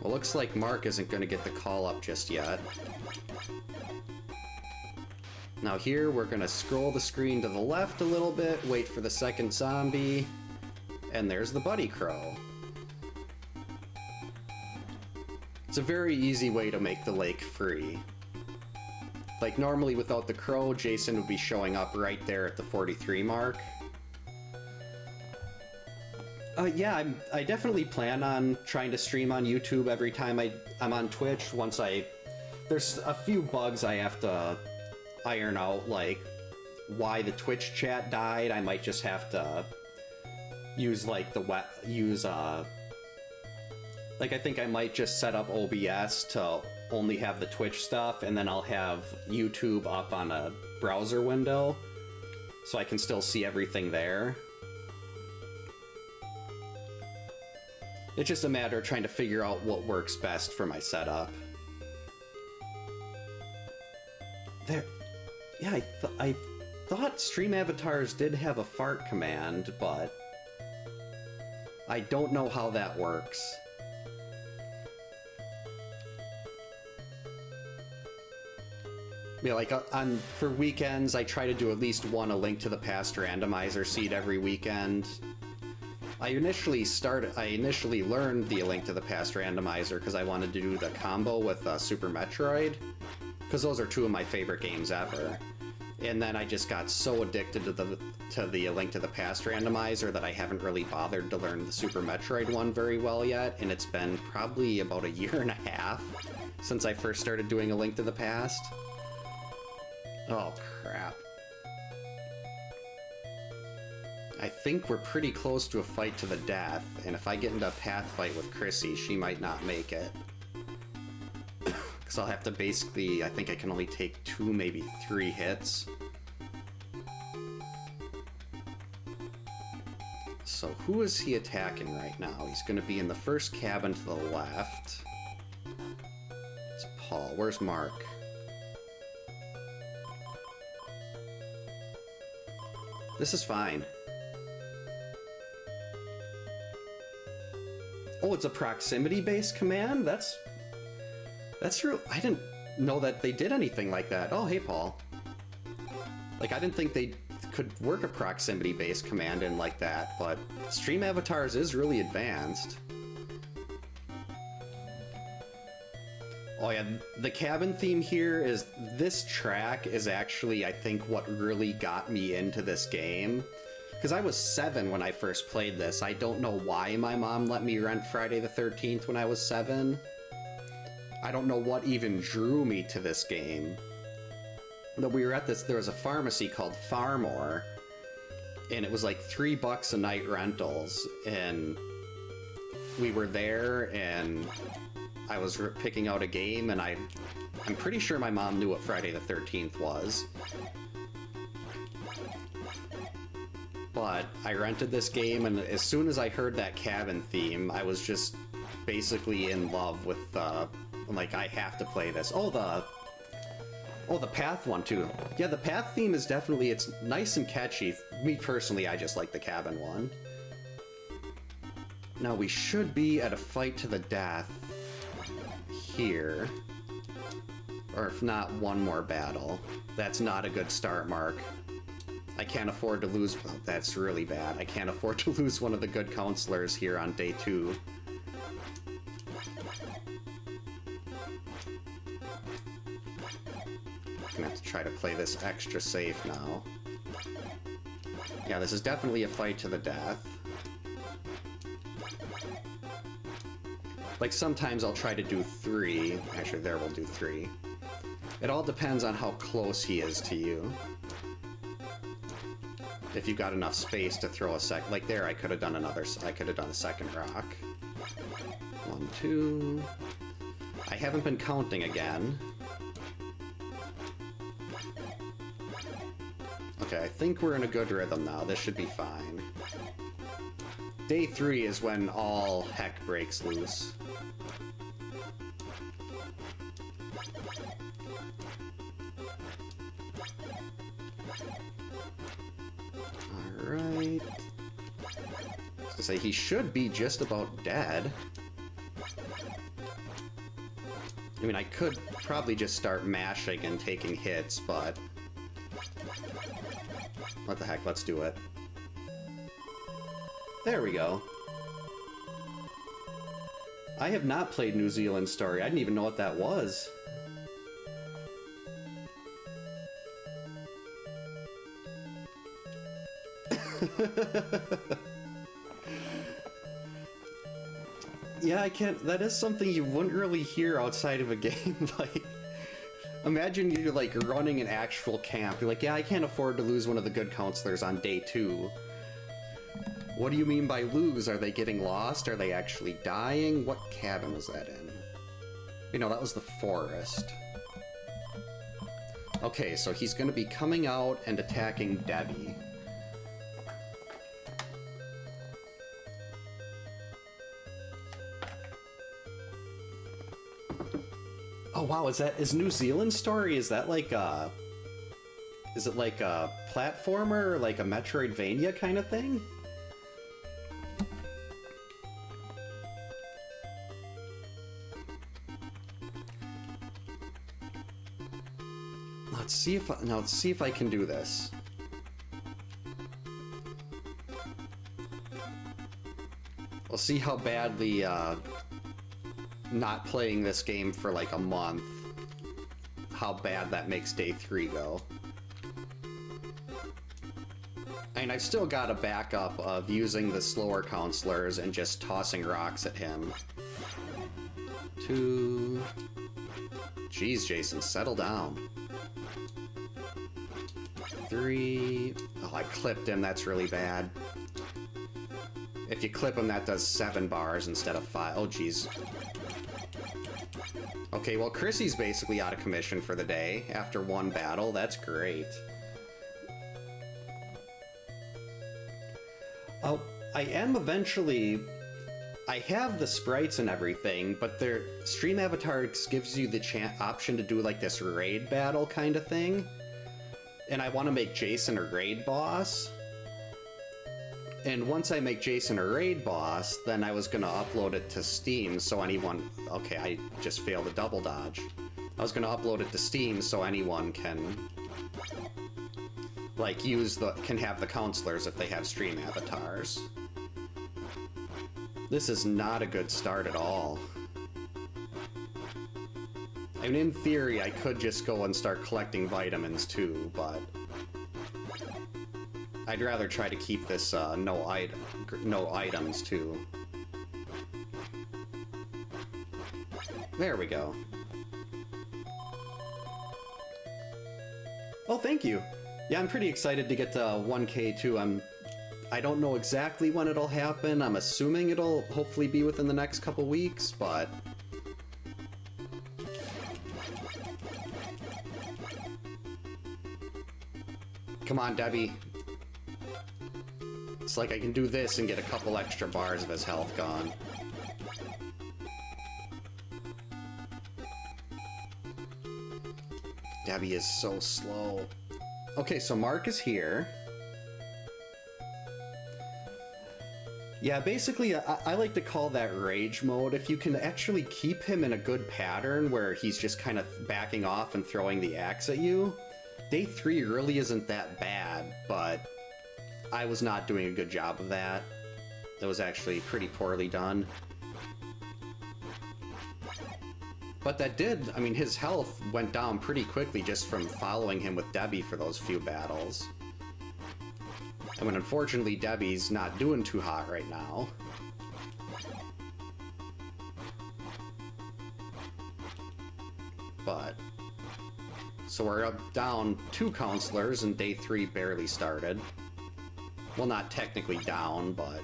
Well, looks like Mark isn't going to get the call up just yet. Now here, we're gonna scroll the screen to the left a little bit, wait for the second zombie, and there's the Buddy Crow. It's a very easy way to make the lake free. Like, normally without the crow, Jason would be showing up right there at the 43 mark. Yeah, I definitely plan on trying to stream on YouTube every time I'm on Twitch. There's a few bugs I have to iron out, like why the Twitch chat died. I might just have to use like I think I might just set up OBS to only have the Twitch stuff, and then I'll have YouTube up on a browser window so I can still see everything there. It's just a matter of trying to figure out what works best for my setup. There. Yeah, I thought Stream Avatars did have a fart command, but I don't know how that works. Yeah, like for weekends, I try to do at least one A Link to the Past randomizer seed every weekend. I initially learned the A Link to the Past randomizer because I wanted to do the combo with Super Metroid, because those are two of my favorite games ever. And then I just got so addicted to the A Link to the Past randomizer that I haven't really bothered to learn the Super Metroid one very well yet, and it's been probably about a year and a half since I first started doing A Link to the Past. Oh, crap. I think we're pretty close to a fight to the death, and if I get into a path fight with Chrissy, she might not make it. Because I'll have to basically, I think I can only take 2, maybe 3 hits. So who is he attacking right now? He's going to be in the first cabin to the left. It's Paul. Where's Mark? This is fine. Oh, it's a proximity-based command? That's true. I didn't know that they did anything like that. Oh, hey, Paul. Like, I didn't think they could work a proximity-based command in like that, but Stream Avatars is really advanced. Oh yeah, the cabin theme here is, this track is actually, I think, what really got me into this game. Because I was 7 when I first played this. I don't know why my mom let me rent Friday the 13th when I was 7. I don't know what even drew me to this game. But we were at there was a pharmacy called Farmore, and it was like $3 a night rentals, and we were there, and I was picking out a game, and I'm pretty sure my mom knew what Friday the 13th was. But I rented this game, and as soon as I heard that cabin theme, I was just basically in love with, like, I have to play this. Oh, the Path one, too. Yeah, the Path theme is definitely, it's nice and catchy. Me, personally, I just like the cabin one. Now, we should be at a fight to the death here. Or if not, one more battle. That's not a good start, Mark. I can't afford to lose... Oh, that's really bad. I can't afford to lose one of the good counselors here on day 2. I'm gonna have to try to play this extra safe now. Yeah, this is definitely a fight to the death. Like, sometimes I'll try to do 3. Actually, there we'll do 3. It all depends on how close he is to you. If you've got enough space to throw a like there, I could have done a second rock. 1, 2. I haven't been counting again. Okay, I think we're in a good rhythm now. This should be fine. Day 3 is when all heck breaks loose. Alright. I was gonna say, he should be just about dead. I mean, I could probably just start mashing and taking hits, but... what the heck, let's do it. There we go. I have not played New Zealand Story. I didn't even know what that was. Yeah, I can't... that is something you wouldn't really hear outside of a game. Like, imagine you're, like, running an actual camp. You're like, yeah, I can't afford to lose one of the good counselors on day 2. What do you mean by lose? Are they getting lost? Are they actually dying? What cabin was that in? You know, that was the forest. Okay, so he's gonna be coming out and attacking Debbie. Oh wow, is New Zealand Story, is that like a... is it like a platformer, or like a Metroidvania kind of thing? Let's see if I can do this. We'll see how badly, not playing this game for like a month, how bad that makes day 3 go. I mean, I've still got a backup of using the slower counselors and just tossing rocks at him. 2... Jeez, Jason, settle down. 3... Oh, I clipped him, that's really bad. If you clip him, that does 7 bars instead of 5. Oh, jeez. Okay, well, Chrissy's basically out of commission for the day after one battle. That's great. Oh, I am eventually... I have the sprites and everything, but their Stream Avatars gives you the option to do, like, this raid battle kind of thing. And I want to make Jason a raid boss. And once I make Jason a raid boss, then I was going to upload it to Steam so anyone... Okay, I just failed a double dodge. I was going to upload it to Steam so anyone can... like, can have the counselors if they have Stream Avatars. This is not a good start at all. I mean, in theory, I could just go and start collecting vitamins too, but... I'd rather try to keep this no items too. There we go. Oh, thank you. Yeah, I'm pretty excited to get to 1K too. I don't know exactly when it'll happen. I'm assuming it'll hopefully be within the next couple weeks, but Come on, Debbie. It's like I can do this and get a couple extra bars of his health gone. Debbie is so slow. Okay, so Mark is here. Yeah, basically, I like to call that rage mode. If you can actually keep him in a good pattern where he's just kind of backing off and throwing the axe at you, Day 3 really isn't that bad, but I was not doing a good job of that. It was actually pretty poorly done. But that did, I mean, his health went down pretty quickly just from following him with Debbie for those few battles. I mean, unfortunately, Debbie's not doing too hot right now. But... so we're up down 2 counselors, and Day 3 barely started. Well, not technically down, but...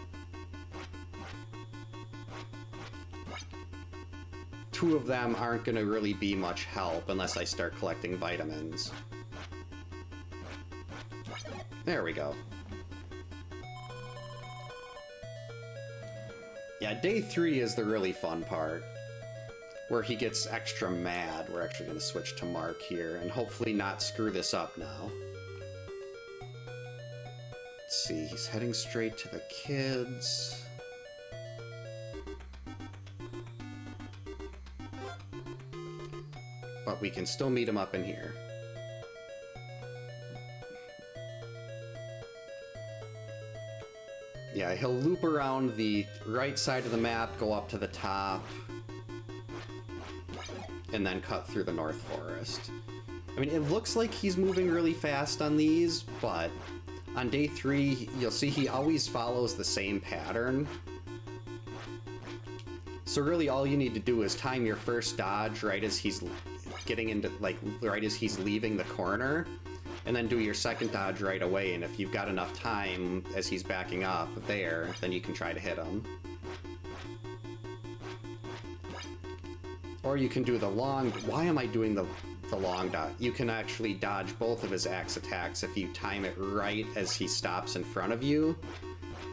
2 of them aren't going to really be much help unless I start collecting vitamins. There we go. Yeah, Day 3 is the really fun part, where he gets extra mad. We're actually going to switch to Mark here, and hopefully not screw this up now. Let's see, he's heading straight to the kids. But we can still meet him up in here. Yeah, he'll loop around the right side of the map, go up to the top, and then cut through the North Forest. I mean, it looks like he's moving really fast on these, but on Day 3, you'll see he always follows the same pattern. So really all you need to do is time your first dodge right as he's getting into, like, right as he's leaving the corner, and then do your second dodge right away, and if you've got enough time as he's backing up there, then you can try to hit him. Or you can do the long... why am I doing the long dodge? You can actually dodge both of his axe attacks if you time it right as he stops in front of you.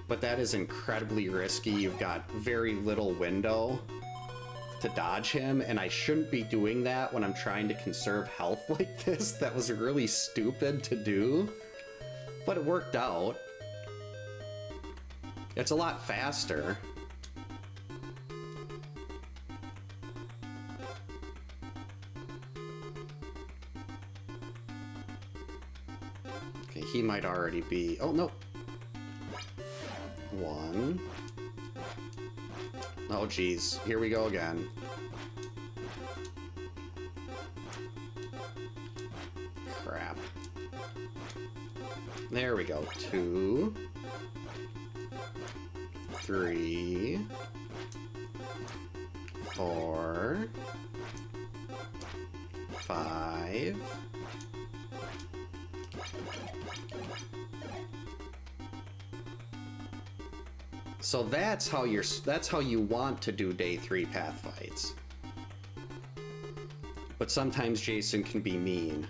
But that is incredibly risky. You've got very little window to dodge him, and I shouldn't be doing that when I'm trying to conserve health like this. That was really stupid to do, but it worked out. It's a lot faster. Okay, he might already be... oh, no. 1. Oh, geez. Here we go again. Crap. There we go. 2. 3. 4. 5. So that's how you want to do Day 3 path fights. But sometimes Jason can be mean.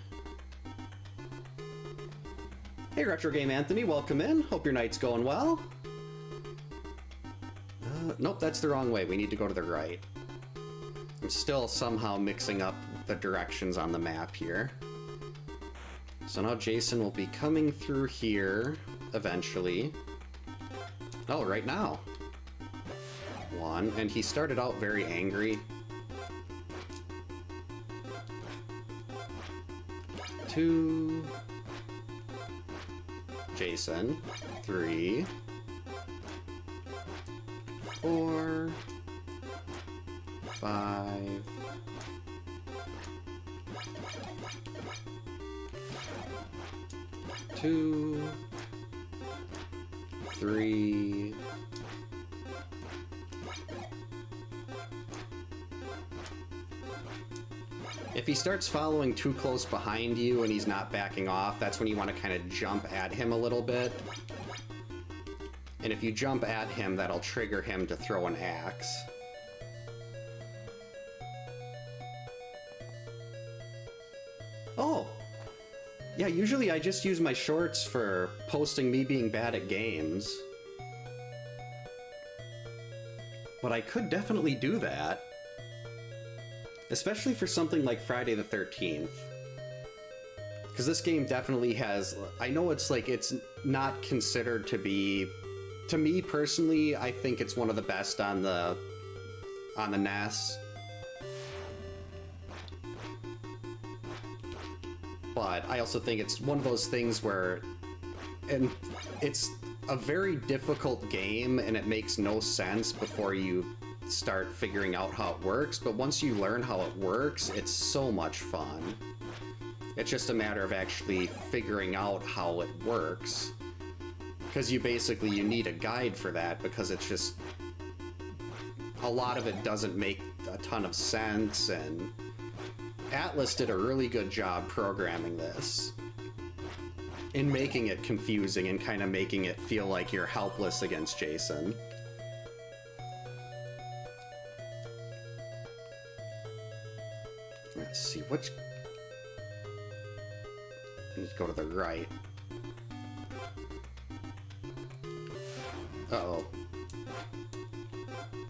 Hey Retro Game Anthony, welcome in. Hope your night's going well. Nope, that's the wrong way. We need to go to the right. I'm still somehow mixing up the directions on the map here. So now Jason will be coming through here eventually. Oh, right now. 1, and he started out very angry. 2. Jason. 3. 4. 5. 2. 3. If he starts following too close behind you and he's not backing off, that's when you want to kind of jump at him a little bit. And if you jump at him, that'll trigger him to throw an axe. Oh! Yeah, usually I just use my shorts for posting me being bad at games. But I could definitely do that. Especially for something like Friday the 13th. Because this game definitely has... I know it's like, it's not considered to be... To me, personally, I think it's one of the best on the NES. But I also think it's one of those things where... And it's a very difficult game, and it makes no sense before you start figuring out how it works. But once you learn how it works, it's so much fun. It's just a matter of actually figuring out how it works. Because you need a guide for that, because it's just... A lot of it doesn't make a ton of sense, and... Atlas did a really good job programming this. In making it confusing and kind of making it feel like you're helpless against Jason. Let's see, which... I need to go to the right. Uh-oh.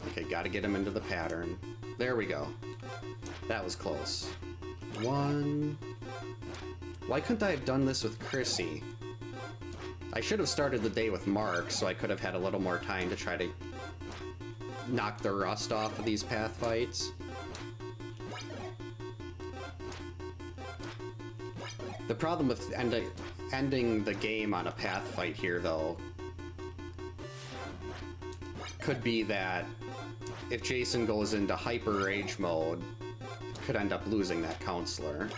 Okay, gotta get him into the pattern. There we go. That was close. One... Why couldn't I have done this with Chrissy? I should have started the day with Mark, so I could have had a little more time to try to knock the rust off of these path fights. The problem with ending the game on a path fight here, though, could be that if Jason goes into hyper rage mode, could end up losing that counselor.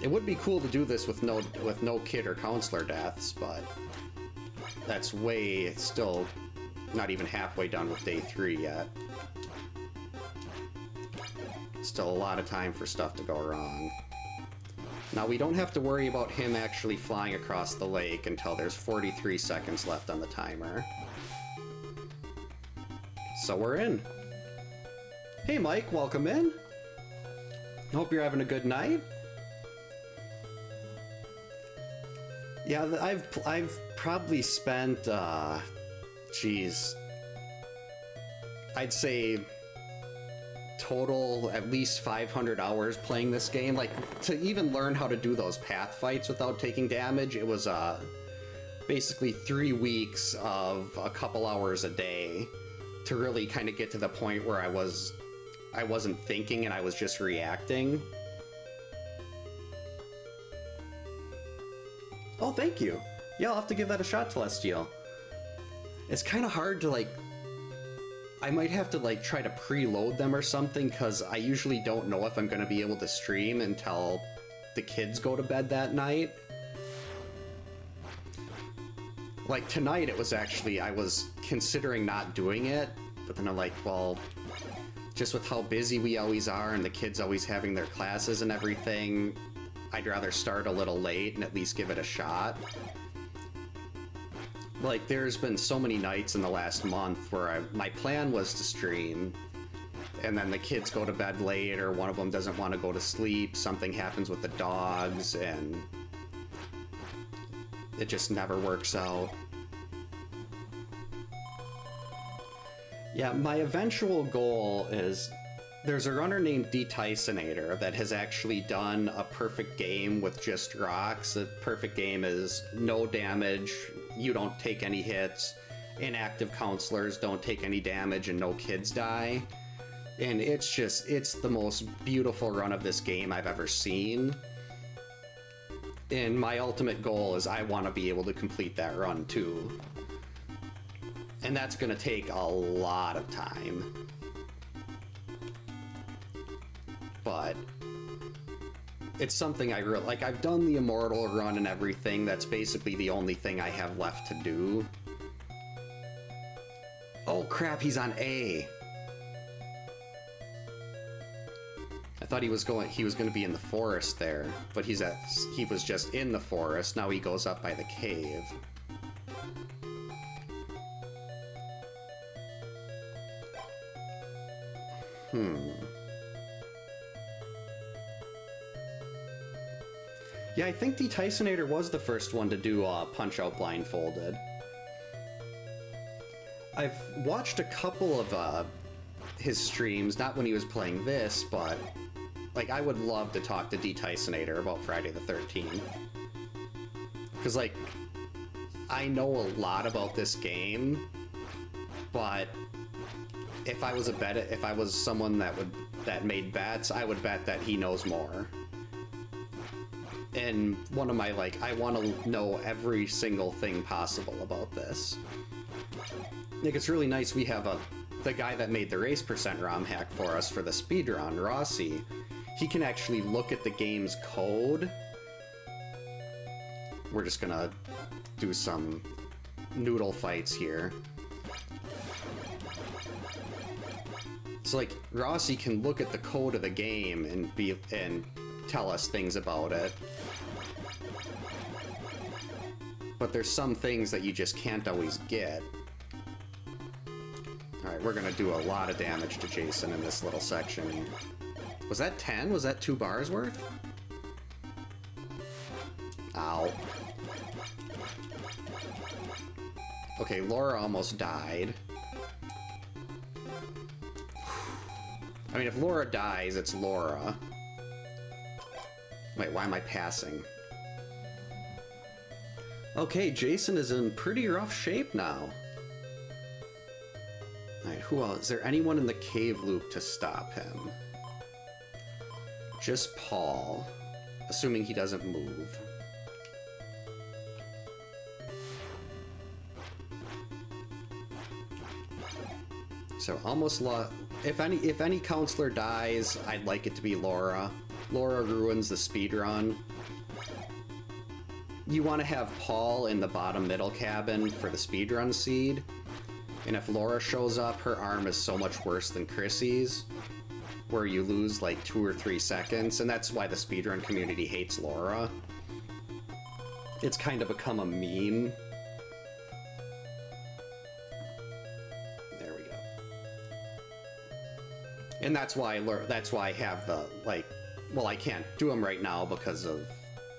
It would be cool to do this with no kid or counselor deaths, but that's still not even halfway done with day 3 yet. Still a lot of time for stuff to go wrong. Now, we don't have to worry about him actually flying across the lake until there's 43 seconds left on the timer. So we're in. Hey Mike, welcome in. Hope you're having a good night. Yeah, I've probably spent, geez, I'd say total at least 500 hours playing this game. Like, to even learn how to do those path fights without taking damage, it was basically 3 weeks of a couple hours a day to really kind of get to the point where I wasn't thinking and I was just reacting. Oh, thank you. Yeah, I'll have to give that a shot, Celestial. It's kind of hard to, like... I might have to, like, try to preload them or something, because I usually don't know if I'm going to be able to stream until the kids go to bed that night. Like, tonight it was actually... I was considering not doing it, but then I'm like, well... Just with how busy we always are and the kids always having their classes and everything... I'd rather start a little late and at least give it a shot. Like, there's been so many nights in the last month where my plan was to stream, and then the kids go to bed late, or one of them doesn't want to go to sleep, something happens with the dogs, and it just never works out. Yeah, my eventual goal is... There's a runner named D-Tysonator that has actually done a perfect game with just rocks. A perfect game is no damage, you don't take any hits, inactive counselors don't take any damage, and no kids die. And it's the most beautiful run of this game I've ever seen. And my ultimate goal is I want to be able to complete that run too. And that's going to take a lot of time. But it's something I really like. I've done the Immortal run and everything. That's basically the only thing I have left to do. Oh crap, he's on A. I thought he was going to be in the forest there, but he was just in the forest. Now he goes up by the cave. Yeah, I think D-Tysonator was the first one to do Punch-Out blindfolded. I've watched a couple of his streams, not when he was playing this, but like I would love to talk to D-Tysonator about Friday the 13th. Because like, I know a lot about this game, but if I was someone that made bets, I would bet that he knows more. And one of my, like, I want to know every single thing possible about this. Like, it's really nice we have the guy that made the race percent ROM hack for us for the speedrun, Rossi. He can actually look at the game's code. We're just gonna do some noodle fights here. So, like, Rossi can look at the code of the game and tell us things about it. But there's some things that you just can't always get. Alright, we're gonna do a lot of damage to Jason in this little section. Was that 10? Was that 2 bars worth? Ow. Okay, Laura almost died. I mean, if Laura dies, it's Laura. Wait, why am I passing? Okay, Jason is in pretty rough shape now. Alright, who else? Is there anyone in the cave loop to stop him? Just Paul. Assuming he doesn't move. So almost if any counselor dies, I'd like it to be Laura. Laura ruins the speedrun. You want to have Paul in the bottom middle cabin for the speedrun seed. And if Laura shows up, her arm is so much worse than Chrissy's, where you lose like 2 or 3 seconds, and that's why the speedrun community hates Laura. It's kind of become a meme. There we go. And that's why I have the, like, well, I can't do them right now because of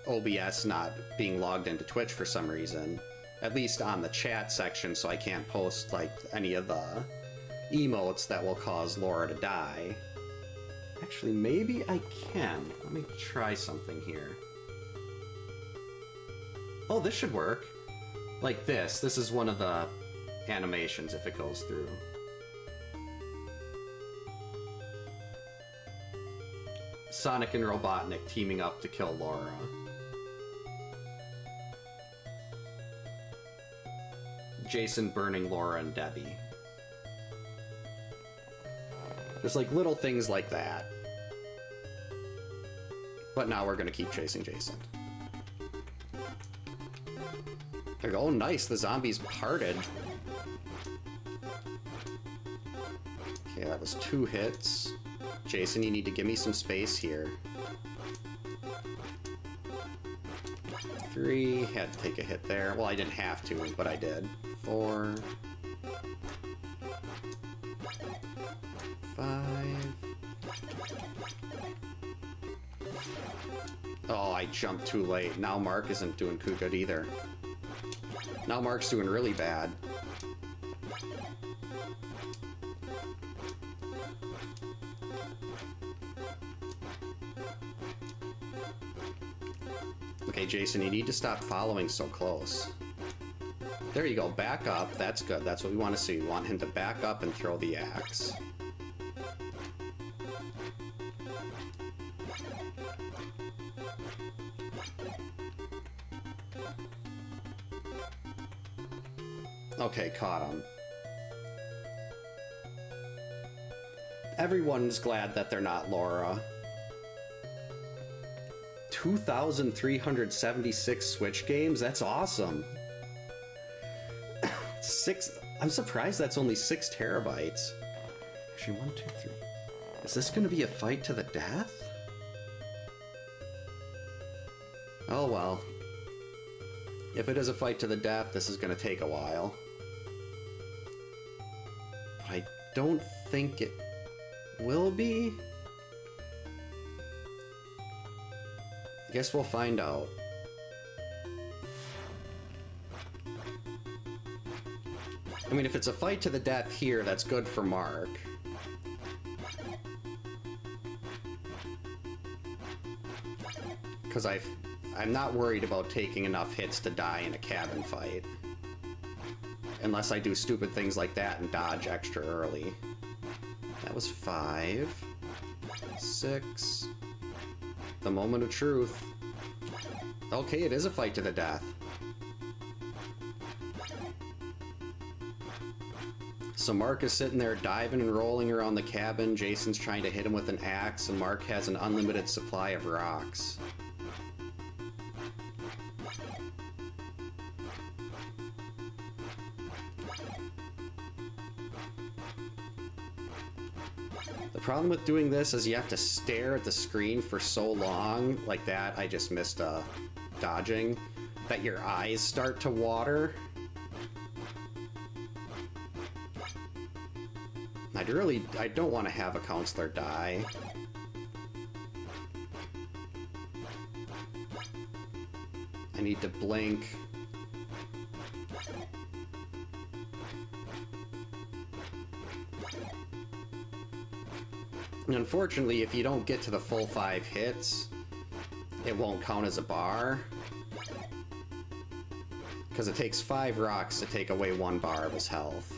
OBS not being logged into Twitch for some reason. At least on the chat section, so I can't post, like, any of the emotes that will cause Laura to die. Actually, maybe I can. Let me try something here. Oh, this should work. Like this. This is one of the animations if it goes through. Sonic and Robotnik teaming up to kill Laura. Jason burning Laura and Debbie. There's like little things like that. But now we're gonna keep chasing Jason. There we go. Oh, nice. The zombies parted. Okay, that was 2 hits. Jason, you need to give me some space here. 3. Had to take a hit there. Well, I didn't have to, but I did. 4. 5. Oh, I jumped too late. Now Mark isn't doing too good either. Now Mark's doing really bad. Okay, Jason, you need to stop following so close. There you go, back up. That's good. That's what we want to see. We want him to back up and throw the axe. Okay, caught him. Everyone's glad that they're not Laura. 2,376 Switch games? That's awesome. 6. I'm surprised that's only 6 terabytes. Actually, 1, 2, 3. Is this going to be a fight to the death? Oh well. If it is a fight to the death, this is going to take a while. But I don't think it will be. Guess we'll find out. I mean, if it's a fight to the death here, that's good for Mark. Because I'm not worried about taking enough hits to die in a cabin fight. Unless I do stupid things like that and dodge extra early. That was 5. 6. The moment of truth. Okay, it is a fight to the death. So Mark is sitting there diving and rolling around the cabin. Jason's trying to hit him with an axe, and Mark has an unlimited supply of rocks. The problem with doing this is you have to stare at the screen for so long, like that, I just missed dodging, that your eyes start to water. I don't want to have a counselor die. I need to blink. And unfortunately, if you don't get to the full 5 hits, it won't count as a bar. Because it takes 5 rocks to take away 1 bar of his health.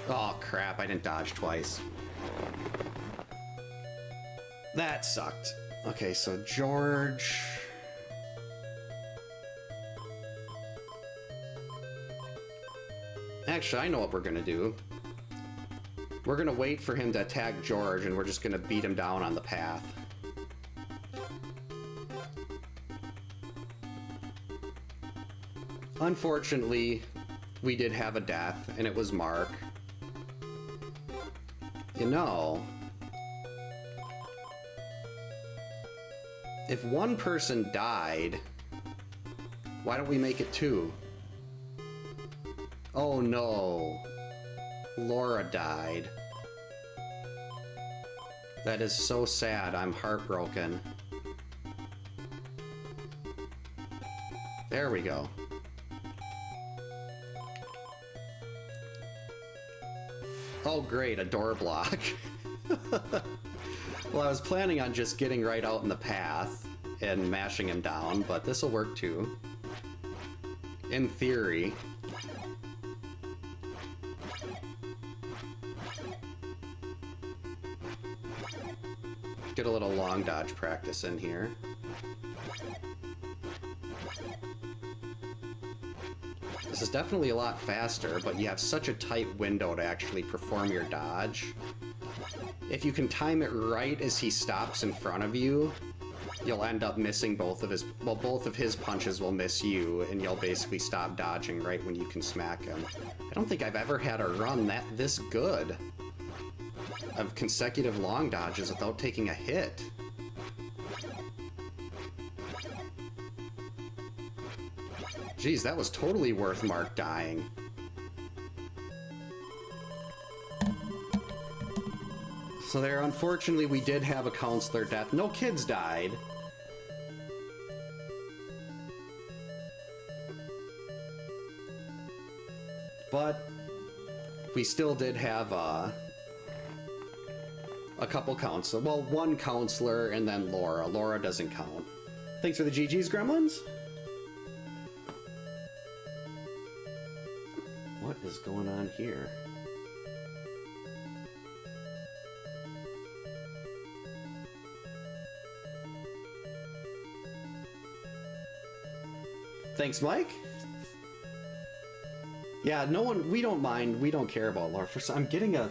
Oh crap, I didn't dodge twice. That sucked. Okay, so George... Actually, I know what we're gonna do. We're gonna wait for him to attack George, and we're just gonna beat him down on the path. Unfortunately, we did have a death, and it was Mark. You know, if one person died, why don't we make it 2? Oh no, Laura died. That is so sad, I'm heartbroken. There we go. Oh great, a door block. Well, I was planning on just getting right out in the path and mashing him down, but this'll work too. In theory. Get a little long dodge practice in here. This is definitely a lot faster, but you have such a tight window to actually perform your dodge. If you can time it right as he stops in front of you, you'll end up missing both of his... Well, both of his punches will miss you, and you'll basically stop dodging right when you can smack him. I don't think I've ever had a run this good of consecutive long dodges without taking a hit. Jeez, that was totally worth Mark dying. So there, unfortunately, we did have a counselor death. No kids died. But we still did have a couple counselors. Well, one counselor and then Laura. Laura doesn't count. Thanks for the GG's, Gremlins. What is going on here? Thanks, Mike. Yeah, no one, we don't mind, we don't care about Laura. I'm getting a...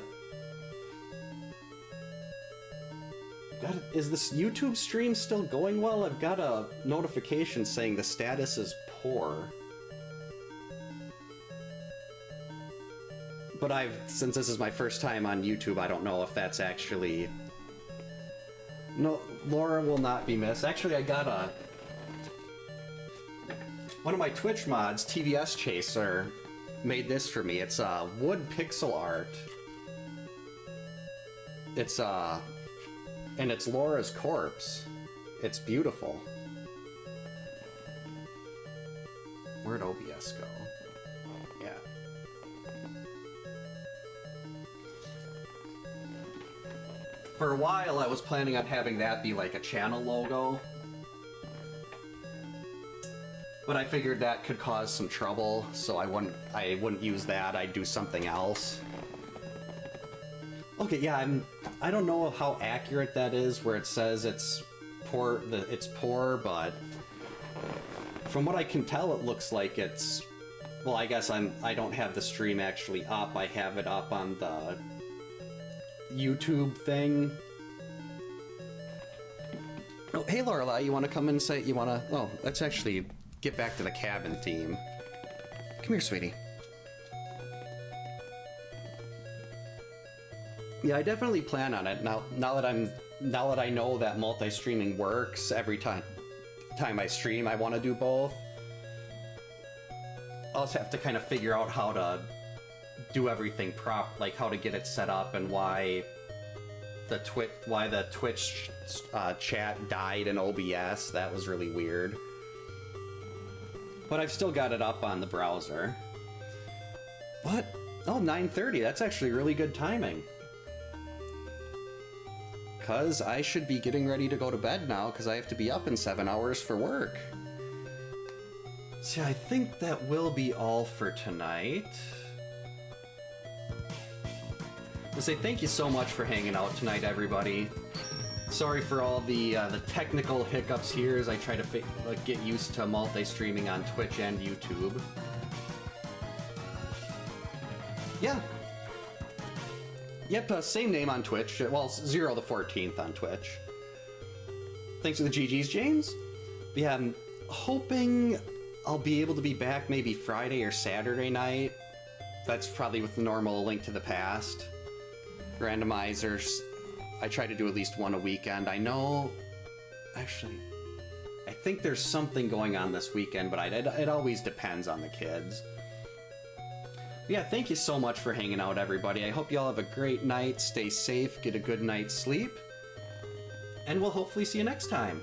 Is this YouTube stream still going well? I've got a notification saying the status is poor. But since this is my first time on YouTube, I don't know if that's actually... No, Laura will not be missed. Actually, I got one of my Twitch mods, TVS Chaser, made this for me. It's wood pixel art. It's, and it's Laura's corpse. It's beautiful. Where'd OBS go? Yeah. For a while, I was planning on having that be like a channel logo. But I figured that could cause some trouble, so I wouldn't use that. I'd do something else. Okay, yeah, I don't know how accurate that is, where it says it's poor, but from what I can tell, it looks like it's, well, I guess I don't have the stream actually up. I have it up on the YouTube thing. Oh, hey Lorelai, you want to come and say, oh, let's actually get back to the cabin theme. Come here, sweetie. Yeah, I definitely plan on it. Now that I know that multi-streaming works every time I stream, I want to do both. I'll just have to kind of figure out how to do everything like how to get it set up and why the Twitch chat died in OBS. That was really weird. But I've still got it up on the browser. What? Oh, 9:30. That's actually really good timing. Because I should be getting ready to go to bed now, because I have to be up in 7 hours for work. See, I think that will be all for tonight. I'll say thank you so much for hanging out tonight, everybody. Sorry for all the technical hiccups here as I try to get used to multi-streaming on Twitch and YouTube. Yeah. Yep, same name on Twitch. Well, Zero the 14th on Twitch. Thanks for the GGs, James. Yeah, I'm hoping I'll be able to be back maybe Friday or Saturday night. That's probably with the normal Link to the Past. Randomizers. I try to do at least one a weekend. I know... Actually, I think there's something going on this weekend, but it always depends on the kids. Yeah, thank you so much for hanging out, everybody. I hope you all have a great night. Stay safe, get a good night's sleep, and we'll hopefully see you next time.